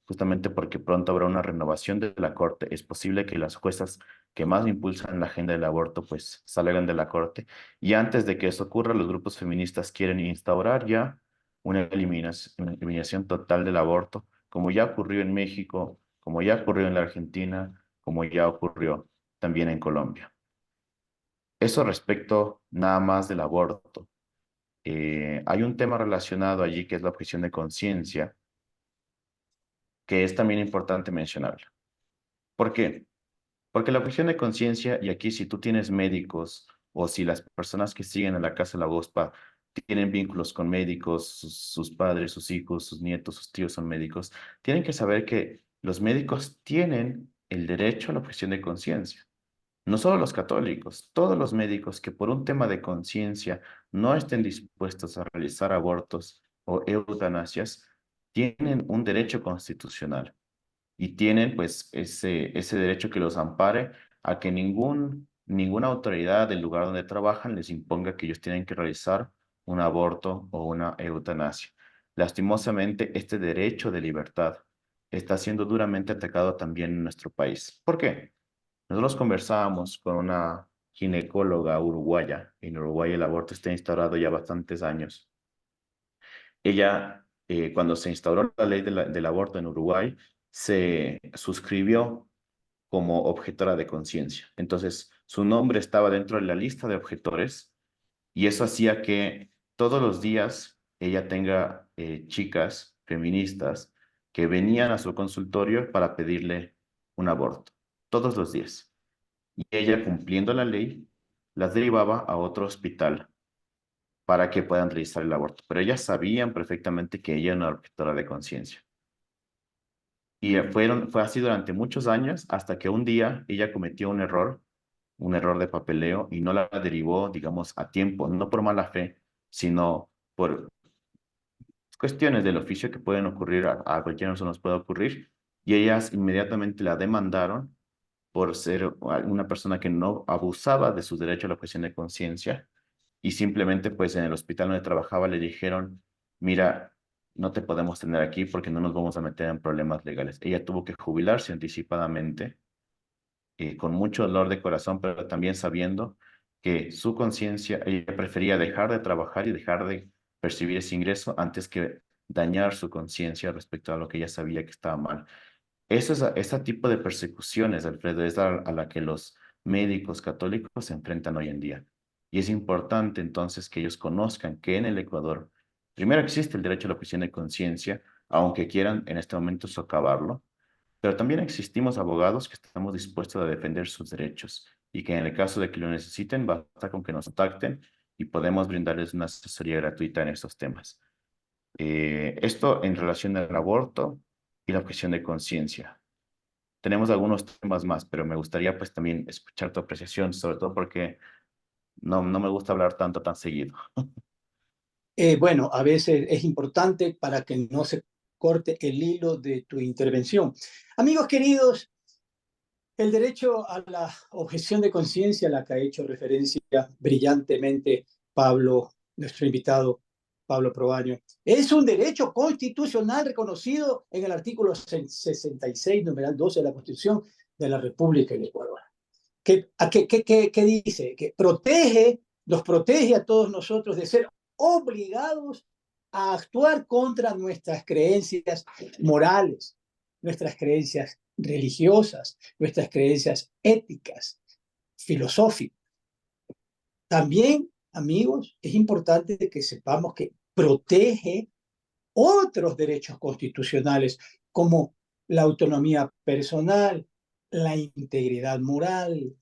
justamente porque pronto habrá una renovación de la Corte. Es posible que las juezas que más impulsan la agenda del aborto pues salgan de la Corte, y antes de que eso ocurra, los grupos feministas quieren instaurar ya una eliminación total del aborto, como ya ocurrió en México, como ya ocurrió en la Argentina, como ya ocurrió también en Colombia. Eso respecto nada más del aborto. Hay un tema relacionado allí que es la objeción de conciencia, que es también importante mencionarla. ¿Por qué? Porque la objeción de conciencia, y aquí si tú tienes médicos o si las personas que siguen a la Casa de la Gospa tienen vínculos con médicos, sus padres, sus hijos, sus nietos, sus tíos son médicos, tienen que saber que los médicos tienen el derecho a la objeción de conciencia. No solo los católicos, todos los médicos que por un tema de conciencia no estén dispuestos a realizar abortos o eutanasias, tienen un derecho constitucional y tienen pues ese derecho que los ampare a que ninguna autoridad del lugar donde trabajan les imponga que ellos tienen que realizar un aborto o una eutanasia. Lastimosamente, este derecho de libertad está siendo duramente atacado también en nuestro país. ¿Por qué? Nosotros conversábamos con una ginecóloga uruguaya. En Uruguay el aborto está instaurado ya bastantes años. Ella, cuando se instauró la ley del aborto en Uruguay, se suscribió como objetora de conciencia. Entonces, su nombre estaba dentro de la lista de objetores y eso hacía que todos los días ella tenga chicas feministas que venían a su consultorio para pedirle un aborto, todos los días. Y ella, cumpliendo la ley, las derivaba a otro hospital para que puedan realizar el aborto. Pero ellas sabían perfectamente que ella era una objetora de conciencia. Y fue así durante muchos años hasta que un día ella cometió un error de papeleo y no la derivó, digamos, a tiempo, no por mala fe, sino por cuestiones del oficio que pueden ocurrir, a cualquiera se nos puede ocurrir. Y ellas inmediatamente la demandaron por ser una persona que no abusaba de su derecho a la objeción de conciencia y simplemente pues en el hospital donde trabajaba le dijeron, mira, no te podemos tener aquí porque no nos vamos a meter en problemas legales. Ella tuvo que jubilarse anticipadamente, con mucho dolor de corazón, pero también sabiendo que su conciencia, ella prefería dejar de trabajar y dejar de percibir ese ingreso antes que dañar su conciencia respecto a lo que ella sabía que estaba mal. Ese tipo de persecuciones, Alfredo, es a la que los médicos católicos se enfrentan hoy en día. Y es importante entonces que ellos conozcan que en el Ecuador, primero existe el derecho a la objeción de conciencia, aunque quieran en este momento socavarlo, pero también existimos abogados que estamos dispuestos a defender sus derechos y que en el caso de que lo necesiten, basta con que nos contacten y podemos brindarles una asesoría gratuita en estos temas. Esto en relación al aborto y la objeción de conciencia. Tenemos algunos temas más, pero me gustaría pues también escuchar tu apreciación, sobre todo porque no me gusta hablar tanto tan seguido. Bueno, a veces es importante para que no se corte el hilo de tu intervención. Amigos queridos, el derecho a la objeción de conciencia, a la que ha hecho referencia brillantemente Pablo, nuestro invitado Pablo Proaño, es un derecho constitucional reconocido en el artículo 66, numeral 12 de la Constitución de la República del Ecuador. ¿Qué dice? Que nos protege a todos nosotros de ser obligados a actuar contra nuestras creencias morales, nuestras creencias religiosas, nuestras creencias éticas, filosóficas. También, amigos, es importante que sepamos que protege otros derechos constitucionales como la autonomía personal, la integridad moral,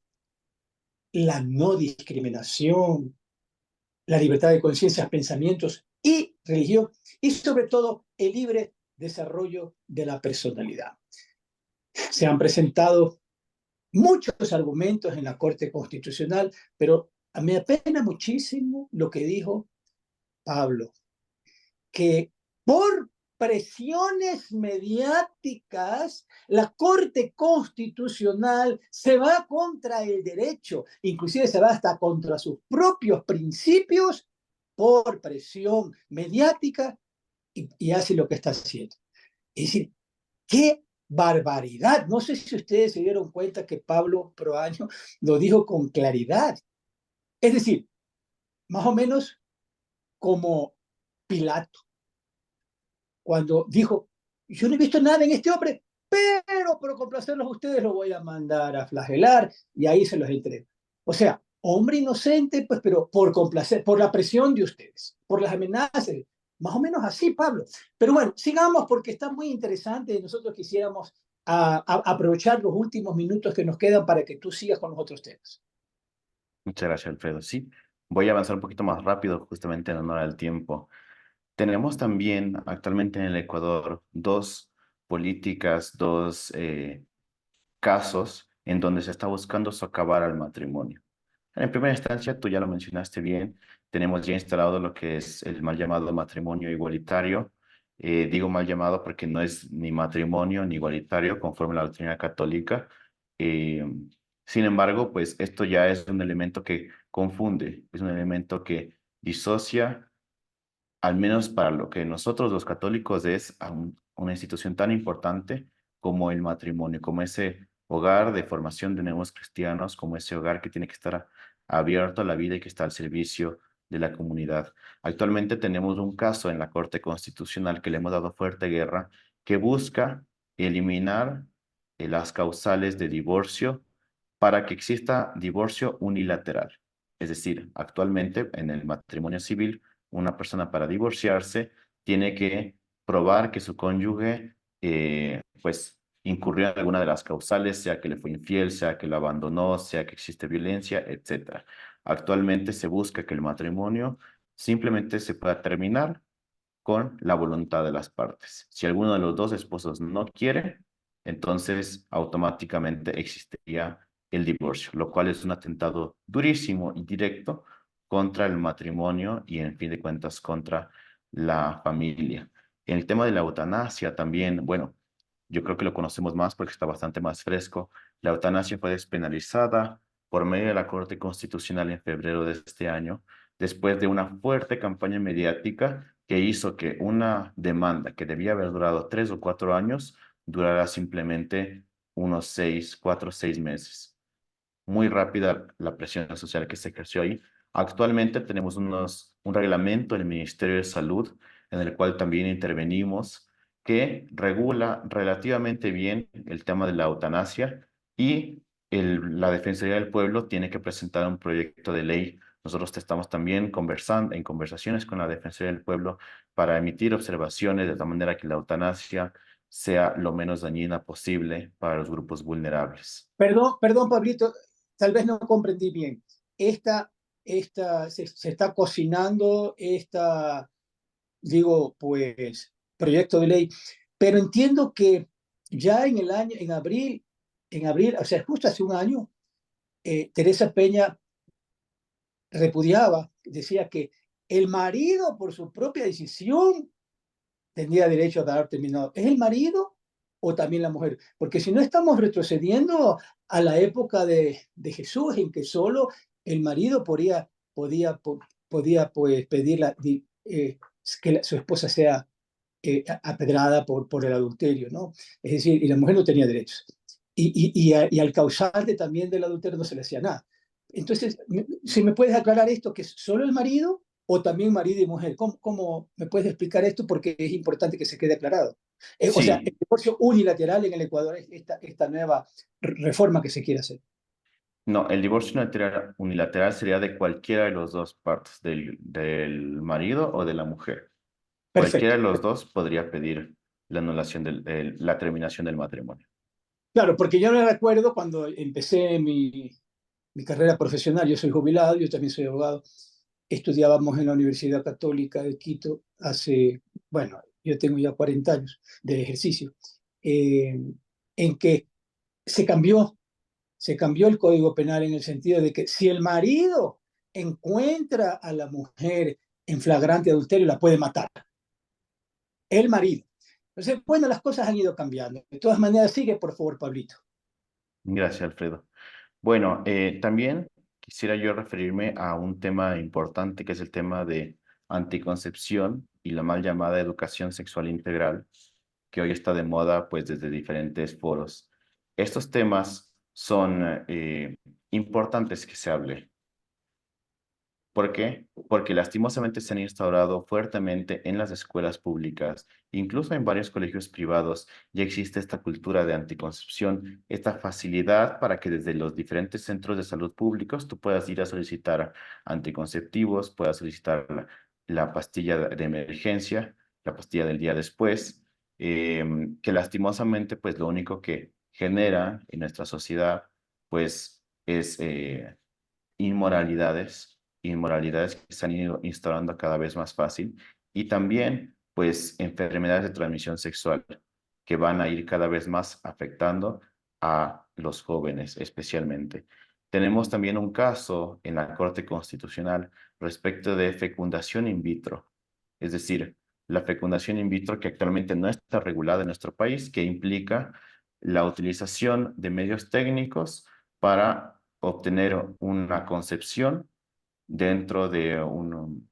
la no discriminación, la libertad de conciencia, pensamientos y religión, y sobre todo el libre desarrollo de la personalidad. Se han presentado muchos argumentos en la Corte Constitucional, pero me apena muchísimo lo que dijo Pablo, que por presiones mediáticas, la Corte Constitucional se va contra el derecho, inclusive se va hasta contra sus propios principios por presión mediática y hace lo que está haciendo. Es decir, qué barbaridad. No sé si ustedes se dieron cuenta que Pablo Proaño lo dijo con claridad. Es decir, más o menos como Pilato cuando dijo, yo no he visto nada en este hombre, pero por complacerlos a ustedes lo voy a mandar a flagelar y ahí se los entrego. O sea, hombre inocente, pues, pero por complacer, por la presión de ustedes, por las amenazas. Más o menos así, Pablo. Pero bueno, sigamos porque está muy interesante. Nosotros quisiéramos aprovechar los últimos minutos que nos quedan para que tú sigas con los otros temas. Muchas gracias, Alfredo. Sí, voy a avanzar un poquito más rápido, justamente en honor al tiempo. Tenemos también actualmente en el Ecuador dos políticas, dos casos en donde se está buscando socavar al matrimonio. En primera instancia, tú ya lo mencionaste bien, tenemos ya instalado lo que es el mal llamado matrimonio igualitario. Digo mal llamado porque no es ni matrimonio ni igualitario conforme a la doctrina católica. Eh, Sin embargo, pues esto ya es un elemento que confunde, es un elemento que disocia al menos para lo que nosotros los católicos es a una institución tan importante como el matrimonio, como ese hogar de formación de nuevos cristianos, como ese hogar que tiene que estar abierto a la vida y que está al servicio de la comunidad. Actualmente tenemos un caso en la Corte Constitucional que le hemos dado fuerte guerra, que busca eliminar las causales de divorcio para que exista divorcio unilateral. Es decir, actualmente en el matrimonio civil, una persona para divorciarse tiene que probar que su cónyuge pues incurrió en alguna de las causales, sea que le fue infiel, sea que lo abandonó, sea que existe violencia, etcétera. Actualmente se busca que el matrimonio simplemente se pueda terminar con la voluntad de las partes. Si alguno de los dos esposos no quiere, entonces automáticamente existiría el divorcio, lo cual es un atentado durísimo y directo contra el matrimonio y en fin de cuentas contra la familia. En el tema de la eutanasia también, bueno, yo creo que lo conocemos más porque está bastante más fresco. La eutanasia fue despenalizada por medio de la Corte Constitucional en febrero de este año, después de una fuerte campaña mediática que hizo que una demanda que debía haber durado 3 o 4 años durara simplemente unos 6, 4, 6 meses. Muy rápida la presión social que se ejerció ahí. Actualmente tenemos un reglamento del Ministerio de Salud en el cual también intervenimos que regula relativamente bien el tema de la eutanasia y la Defensoría del Pueblo tiene que presentar un proyecto de ley. Nosotros estamos también conversando en conversaciones con la Defensoría del Pueblo para emitir observaciones de tal manera que la eutanasia sea lo menos dañina posible para los grupos vulnerables. Perdón, perdón, Pablito, tal vez no comprendí bien. Se está cocinando digo, pues, proyecto de ley, pero entiendo que ya en el año, en abril, o sea, justo hace un año, Teresa Peña repudiaba, decía que el marido, por su propia decisión, tendría derecho a dar terminado. ¿Es el marido o también la mujer? Porque si no estamos retrocediendo a la época de Jesús, en que solo el marido podía pues, pedir que su esposa sea apedrada por el adulterio, ¿no? Es decir, y la mujer no tenía derechos. Y al causante también del adulterio no se le hacía nada. Entonces, si me puedes aclarar esto, que es solo el marido o también marido y mujer. ¿Cómo me puedes explicar esto? Porque es importante que se quede aclarado. O sea, el Sí, divorcio unilateral en el Ecuador es esta nueva reforma que se quiere hacer. no, el divorcio unilateral sería de cualquiera de las dos partes, del marido o de la mujer. Cualquiera Perfecto. de los dos podría pedir la anulación la terminación del matrimonio. Claro, porque yo me recuerdo cuando empecé mi carrera profesional, yo soy jubilado, yo también soy abogado, estudiábamos en la Universidad Católica de Quito bueno, yo tengo ya 40 años de ejercicio, eh, en que se cambió, se cambió el Código Penal en el sentido de que si el marido encuentra a la mujer en flagrante adulterio, la puede matar, el marido. Entonces, bueno, las cosas han ido cambiando. De todas maneras, sigue, por favor, Pablito. Gracias, Alfredo. Bueno, también quisiera yo referirme a un tema importante que es el tema de anticoncepción y la mal llamada educación sexual integral, que hoy está de moda pues desde diferentes foros. Estos temas son importantes que se hable. ¿Por qué? Porque lastimosamente se han instaurado fuertemente en las escuelas públicas, incluso en varios colegios privados, ya existe esta cultura de anticoncepción, esta facilidad para que desde los diferentes centros de salud públicos tú puedas ir a solicitar anticonceptivos, puedas solicitar la pastilla de emergencia, la pastilla del día después, que lastimosamente pues lo único que genera en nuestra sociedad pues es inmoralidades que se han ido instaurando cada vez más fácil y también pues enfermedades de transmisión sexual que van a ir cada vez más afectando a los jóvenes especialmente. Tenemos también un caso en la Corte Constitucional respecto de fecundación in vitro, es decir, la fecundación in vitro que actualmente no está regulada en nuestro país, que implica la utilización de medios técnicos para obtener una concepción dentro de un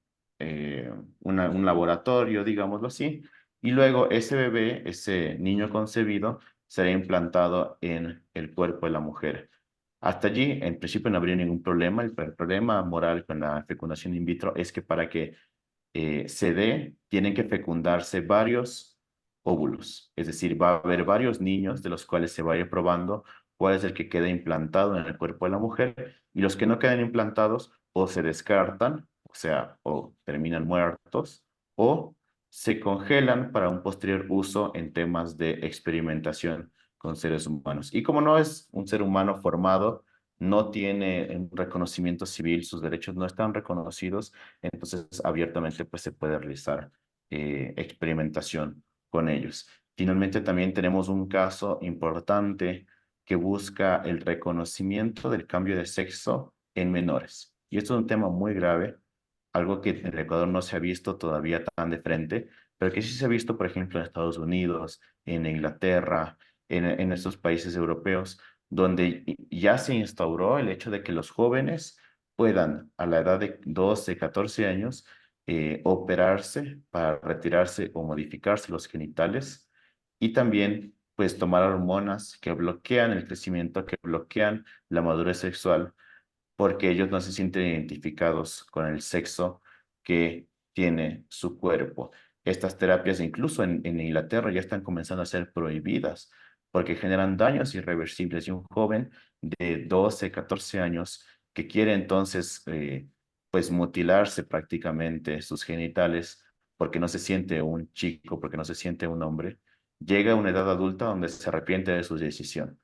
laboratorio, digámoslo así, y luego ese bebé, ese niño concebido, será implantado en el cuerpo de la mujer. Hasta allí, en principio, no habría ningún problema. El problema moral con la fecundación in vitro es que para que se dé, tienen que fecundarse varios óvulos. Es decir, va a haber varios niños de los cuales se vaya probando cuál es el que queda implantado en el cuerpo de la mujer y los que no quedan implantados o se descartan, o sea, o terminan muertos, o se congelan para un posterior uso en temas de experimentación con seres humanos. Y como no es un ser humano formado, no tiene un reconocimiento civil, sus derechos no están reconocidos, entonces abiertamente pues se puede realizar experimentación con ellos. Finalmente también tenemos un caso importante que busca el reconocimiento del cambio de sexo en menores. Y esto es un tema muy grave, algo que en el Ecuador no se ha visto todavía tan de frente, pero que sí se ha visto, por ejemplo, en Estados Unidos, en Inglaterra, en estos países europeos, donde ya se instauró el hecho de que los jóvenes puedan, a la edad de 12, 14 años, operarse para retirarse o modificarse los genitales y también pues tomar hormonas que bloquean el crecimiento, que bloquean la madurez sexual, porque ellos no se sienten identificados con el sexo que tiene su cuerpo. Estas terapias, incluso en Inglaterra, ya están comenzando a ser prohibidas porque generan daños irreversibles y un joven de 12, 14 años que quiere entonces pues mutilarse prácticamente sus genitales porque no se siente un chico, porque no se siente un hombre, llega a una edad adulta donde se arrepiente de su decisión,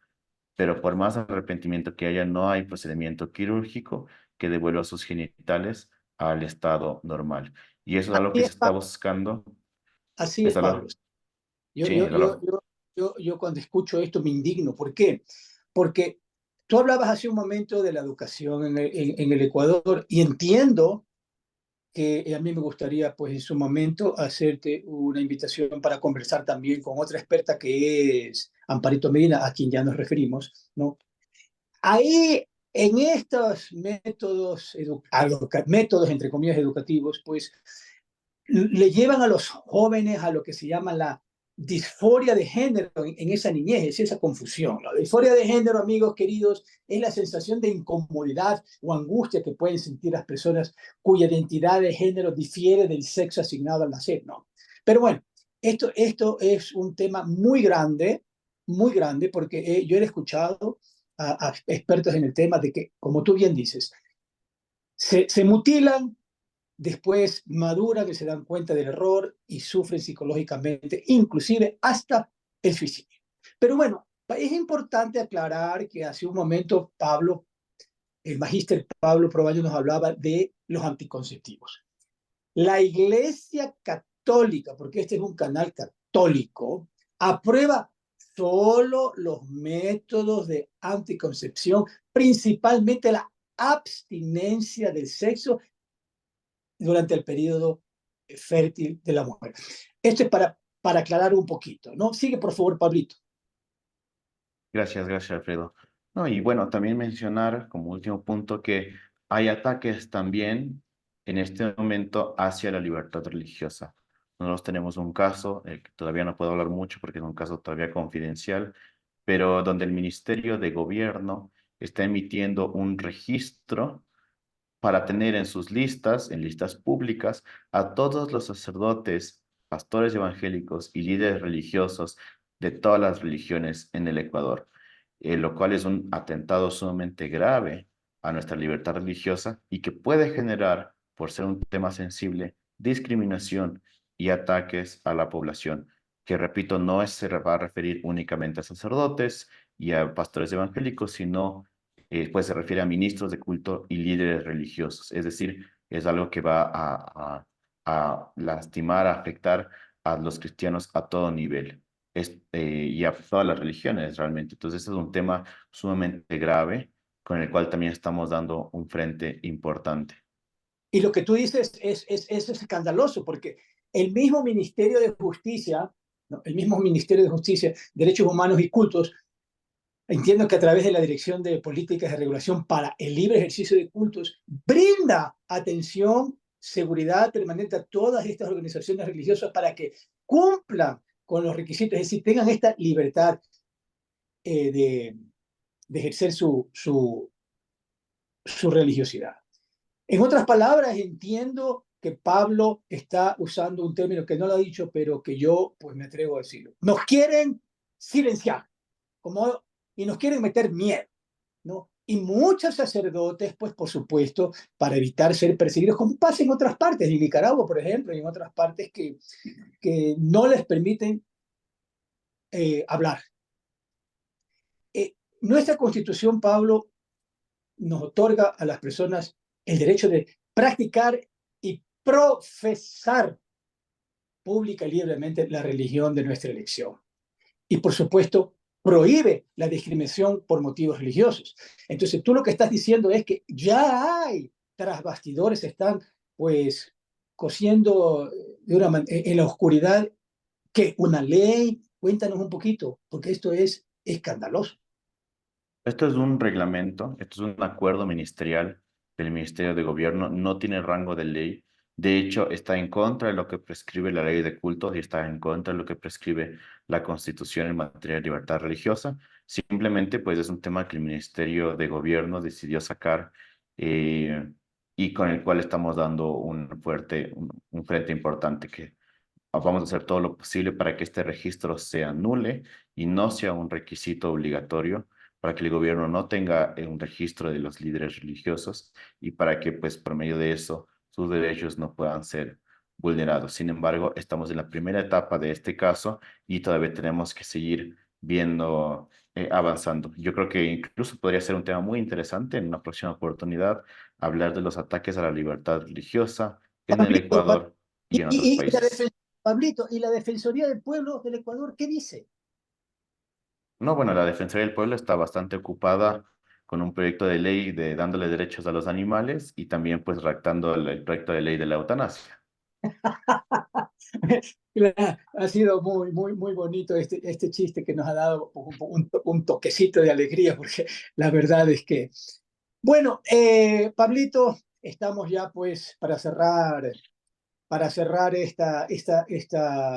pero por más arrepentimiento que haya, no hay procedimiento quirúrgico que devuelva sus genitales al estado normal. Y eso es algo Así que es, se está buscando, así es es, Pablo. algo, sí, es algo, Yo cuando escucho esto me indigno. ¿Por qué? Porque tú hablabas hace un momento de la educación en el Ecuador y entiendo que a mí me gustaría, pues en su momento, hacerte una invitación para conversar también con otra experta que es Amparito Medina, a quien ya nos referimos, ¿no? Ahí, en estos métodos, métodos, entre comillas, educativos, pues le llevan a los jóvenes a lo que se llama la disforia de género en esa niñez, es esa confusión. La disforia de género, amigos queridos, es la sensación de incomodidad o angustia que pueden sentir las personas cuya identidad de género difiere del sexo asignado al nacer, ¿no? Pero bueno, esto es un tema muy grande, porque yo he escuchado a expertos en el tema de que, como tú bien dices, se mutilan, después maduran y se dan cuenta del error y sufren psicológicamente, inclusive hasta el suicidio. Pero bueno, es importante aclarar que hace un momento Pablo, el magíster Pablo Provallo nos hablaba de los anticonceptivos. La Iglesia Católica, porque este es un canal católico, aprueba solo los métodos de anticoncepción, principalmente la abstinencia del sexo durante el periodo fértil de la mujer. Esto es para aclarar un poquito, ¿no? Sigue, por favor, Pablito. gracias, gracias, Alfredo. No, y bueno, también mencionar como último punto que hay ataques también en este momento hacia la libertad religiosa. Nosotros tenemos un caso, que todavía no puedo hablar mucho porque es un caso todavía confidencial, pero donde el Ministerio de Gobierno está emitiendo un registro para tener en sus listas, en listas públicas, a todos los sacerdotes, pastores evangélicos y líderes religiosos de todas las religiones en el Ecuador, lo cual es un atentado sumamente grave a nuestra libertad religiosa y que puede generar, por ser un tema sensible, discriminación y ataques a la población, que repito, se va a referir únicamente a sacerdotes y a pastores evangélicos, sino pues se refiere a ministros de culto y líderes religiosos. Es decir, es algo que va a lastimar, a afectar a los cristianos a todo nivel y a todas las religiones realmente. Entonces, este es un tema sumamente grave con el cual también estamos dando un frente importante. Y lo que tú dices es escandaloso, porque el mismo Ministerio de Justicia, ¿no? El mismo Ministerio de Justicia, Derechos Humanos y Cultos, entiendo que a través de la Dirección de Políticas de Regulación para el Libre Ejercicio de Cultos, brinda atención, seguridad permanente a todas estas organizaciones religiosas para que cumplan con los requisitos, es decir, tengan esta libertad de ejercer su religiosidad. En otras palabras, entiendo que Pablo está usando un término que no lo ha dicho, pero que yo pues me atrevo a decirlo. Nos quieren silenciar, como, y nos quieren meter miedo, ¿no? Y muchos sacerdotes, pues por supuesto, para evitar ser perseguidos, como pasa en otras partes, en Nicaragua, por ejemplo, y en otras partes que no les permiten hablar. Nuestra constitución, Pablo, nos otorga a las personas el derecho de practicar y profesar pública y libremente la religión de nuestra elección. Y por supuesto, prohíbe la discriminación por motivos religiosos. Entonces, tú lo que estás diciendo es que ya hay, tras bastidores, están pues cosiendo en la oscuridad que una ley. Cuéntanos un poquito, porque esto es escandaloso. Esto es un reglamento, esto es un acuerdo ministerial del Ministerio de Gobierno, no tiene rango de ley. De hecho, está en contra de lo que prescribe la ley de cultos y está en contra de lo que prescribe la Constitución en materia de libertad religiosa. Simplemente, pues, es un tema que el Ministerio de Gobierno decidió sacar eh, y con el cual estamos dando un frente importante que vamos a hacer todo lo posible para que este registro se anule y no sea un requisito obligatorio, para que el gobierno no tenga un registro de los líderes religiosos y para que, pues, por medio de eso, sus derechos no puedan ser vulnerados. Sin embargo, estamos en la primera etapa de este caso y todavía tenemos que seguir viendo, avanzando. Yo creo que incluso podría ser un tema muy interesante en una próxima oportunidad, hablar de los ataques a la libertad religiosa en el Pablito, Ecuador y en otros países. Pablito, ¿y la Defensoría del Pueblo del Ecuador qué dice? No, bueno, la Defensoría del Pueblo está bastante ocupada con un proyecto de ley de dándole derechos a los animales y también pues redactando el proyecto de ley de la eutanasia. Ha sido muy bonito este chiste que nos ha dado un toquecito de alegría, porque la verdad es que, bueno, Pablito, estamos ya pues para cerrar esta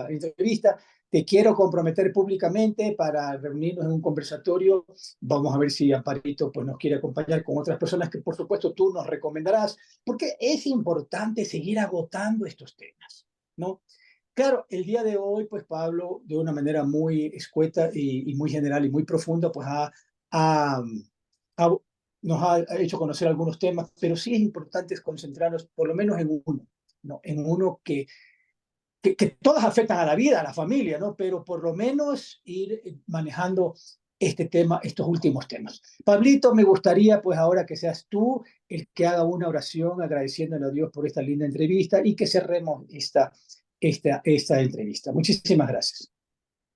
entrevista. Te quiero comprometer públicamente para reunirnos en un conversatorio. Vamos a ver si Amparito pues, nos quiere acompañar con otras personas que por supuesto tú nos recomendarás, porque es importante seguir agotando estos temas, ¿no? Claro, el día de hoy, pues Pablo, de una manera muy escueta y muy general y muy profunda, pues ha, ha, nos ha hecho conocer algunos temas, pero sí es importante concentrarnos por lo menos en uno, ¿no? En uno que todas afectan a la vida, a la familia, ¿no? Pero por lo menos ir manejando este tema, estos últimos temas. Pablito, me gustaría pues ahora que seas tú el que haga una oración agradeciéndole a Dios por esta linda entrevista y que cerremos esta entrevista. Muchísimas gracias.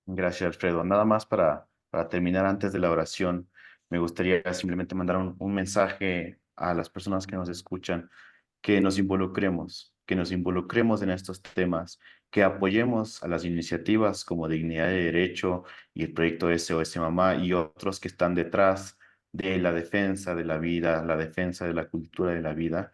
Gracias, Alfredo. Nada más para terminar antes de la oración, me gustaría simplemente mandar un mensaje a las personas que nos escuchan, que nos involucremos en estos temas, que apoyemos a las iniciativas como Dignidad de Derecho y el proyecto SOS Mamá y otros que están detrás de la defensa de la vida, la defensa de la cultura de la vida,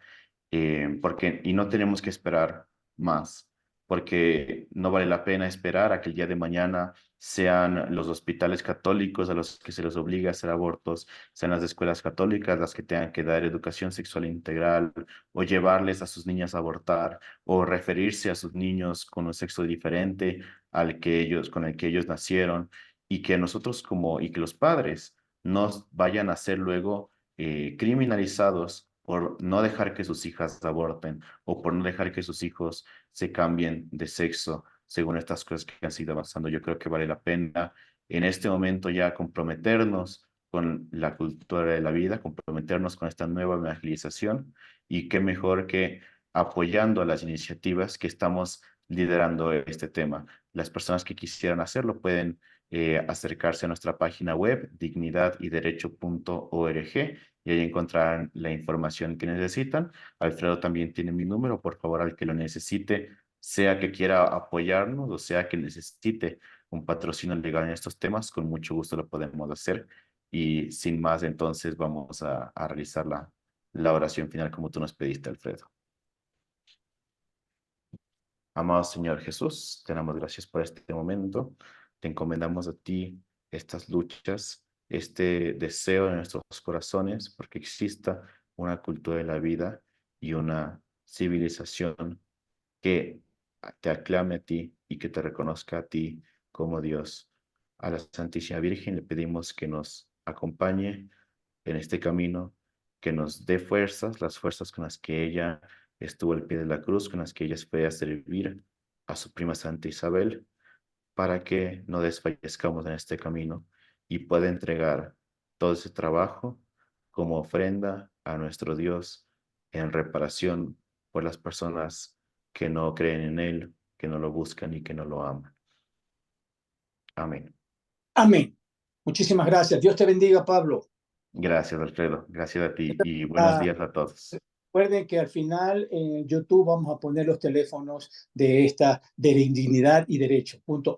y no tenemos que esperar más, porque no vale la pena esperar a que el día de mañana sean los hospitales católicos a los que se les obliga a hacer abortos, sean las escuelas católicas las que tengan que dar educación sexual integral, o llevarles a sus niñas a abortar, o referirse a sus niños con un sexo diferente con el que ellos nacieron, y que nosotros y que los padres no vayan a ser luego criminalizados por no dejar que sus hijas aborten o por no dejar que sus hijos se cambien de sexo según estas cosas que han sido avanzando. Yo creo que vale la pena en este momento ya comprometernos con la cultura de la vida, comprometernos con esta nueva evangelización y qué mejor que apoyando a las iniciativas que estamos liderando este tema. Las personas que quisieran hacerlo pueden acercarse a nuestra página web dignidadyderecho.org y ahí encontrarán la información que necesitan. Alfredo también tiene mi número, por favor, al que lo necesite, sea que quiera apoyarnos o sea que necesite un patrocinio legal en estos temas, con mucho gusto lo podemos hacer. Y sin más, entonces vamos a realizar la oración final como tú nos pediste, Alfredo. Amado Señor Jesús, te damos gracias por este momento. Te encomendamos a ti estas luchas, este deseo en nuestros corazones, porque exista una cultura de la vida y una civilización que te aclame a ti y que te reconozca a ti como Dios. A la Santísima Virgen le pedimos que nos acompañe en este camino, que nos dé fuerzas, las fuerzas con las que ella estuvo al pie de la cruz, con las que ella fue a servir a su prima Santa Isabel, para que no desfallezcamos en este camino y pueda entregar todo ese trabajo como ofrenda a nuestro Dios en reparación por las personas que no creen en Él, que no lo buscan y que no lo aman. Amén. Amén. Muchísimas gracias. Dios te bendiga, Pablo. Gracias, Alfredo. Gracias a ti y buenos Ah, días a todos. recuerden que al final en YouTube vamos a poner los teléfonos de esta de la indignidad y derecho.org.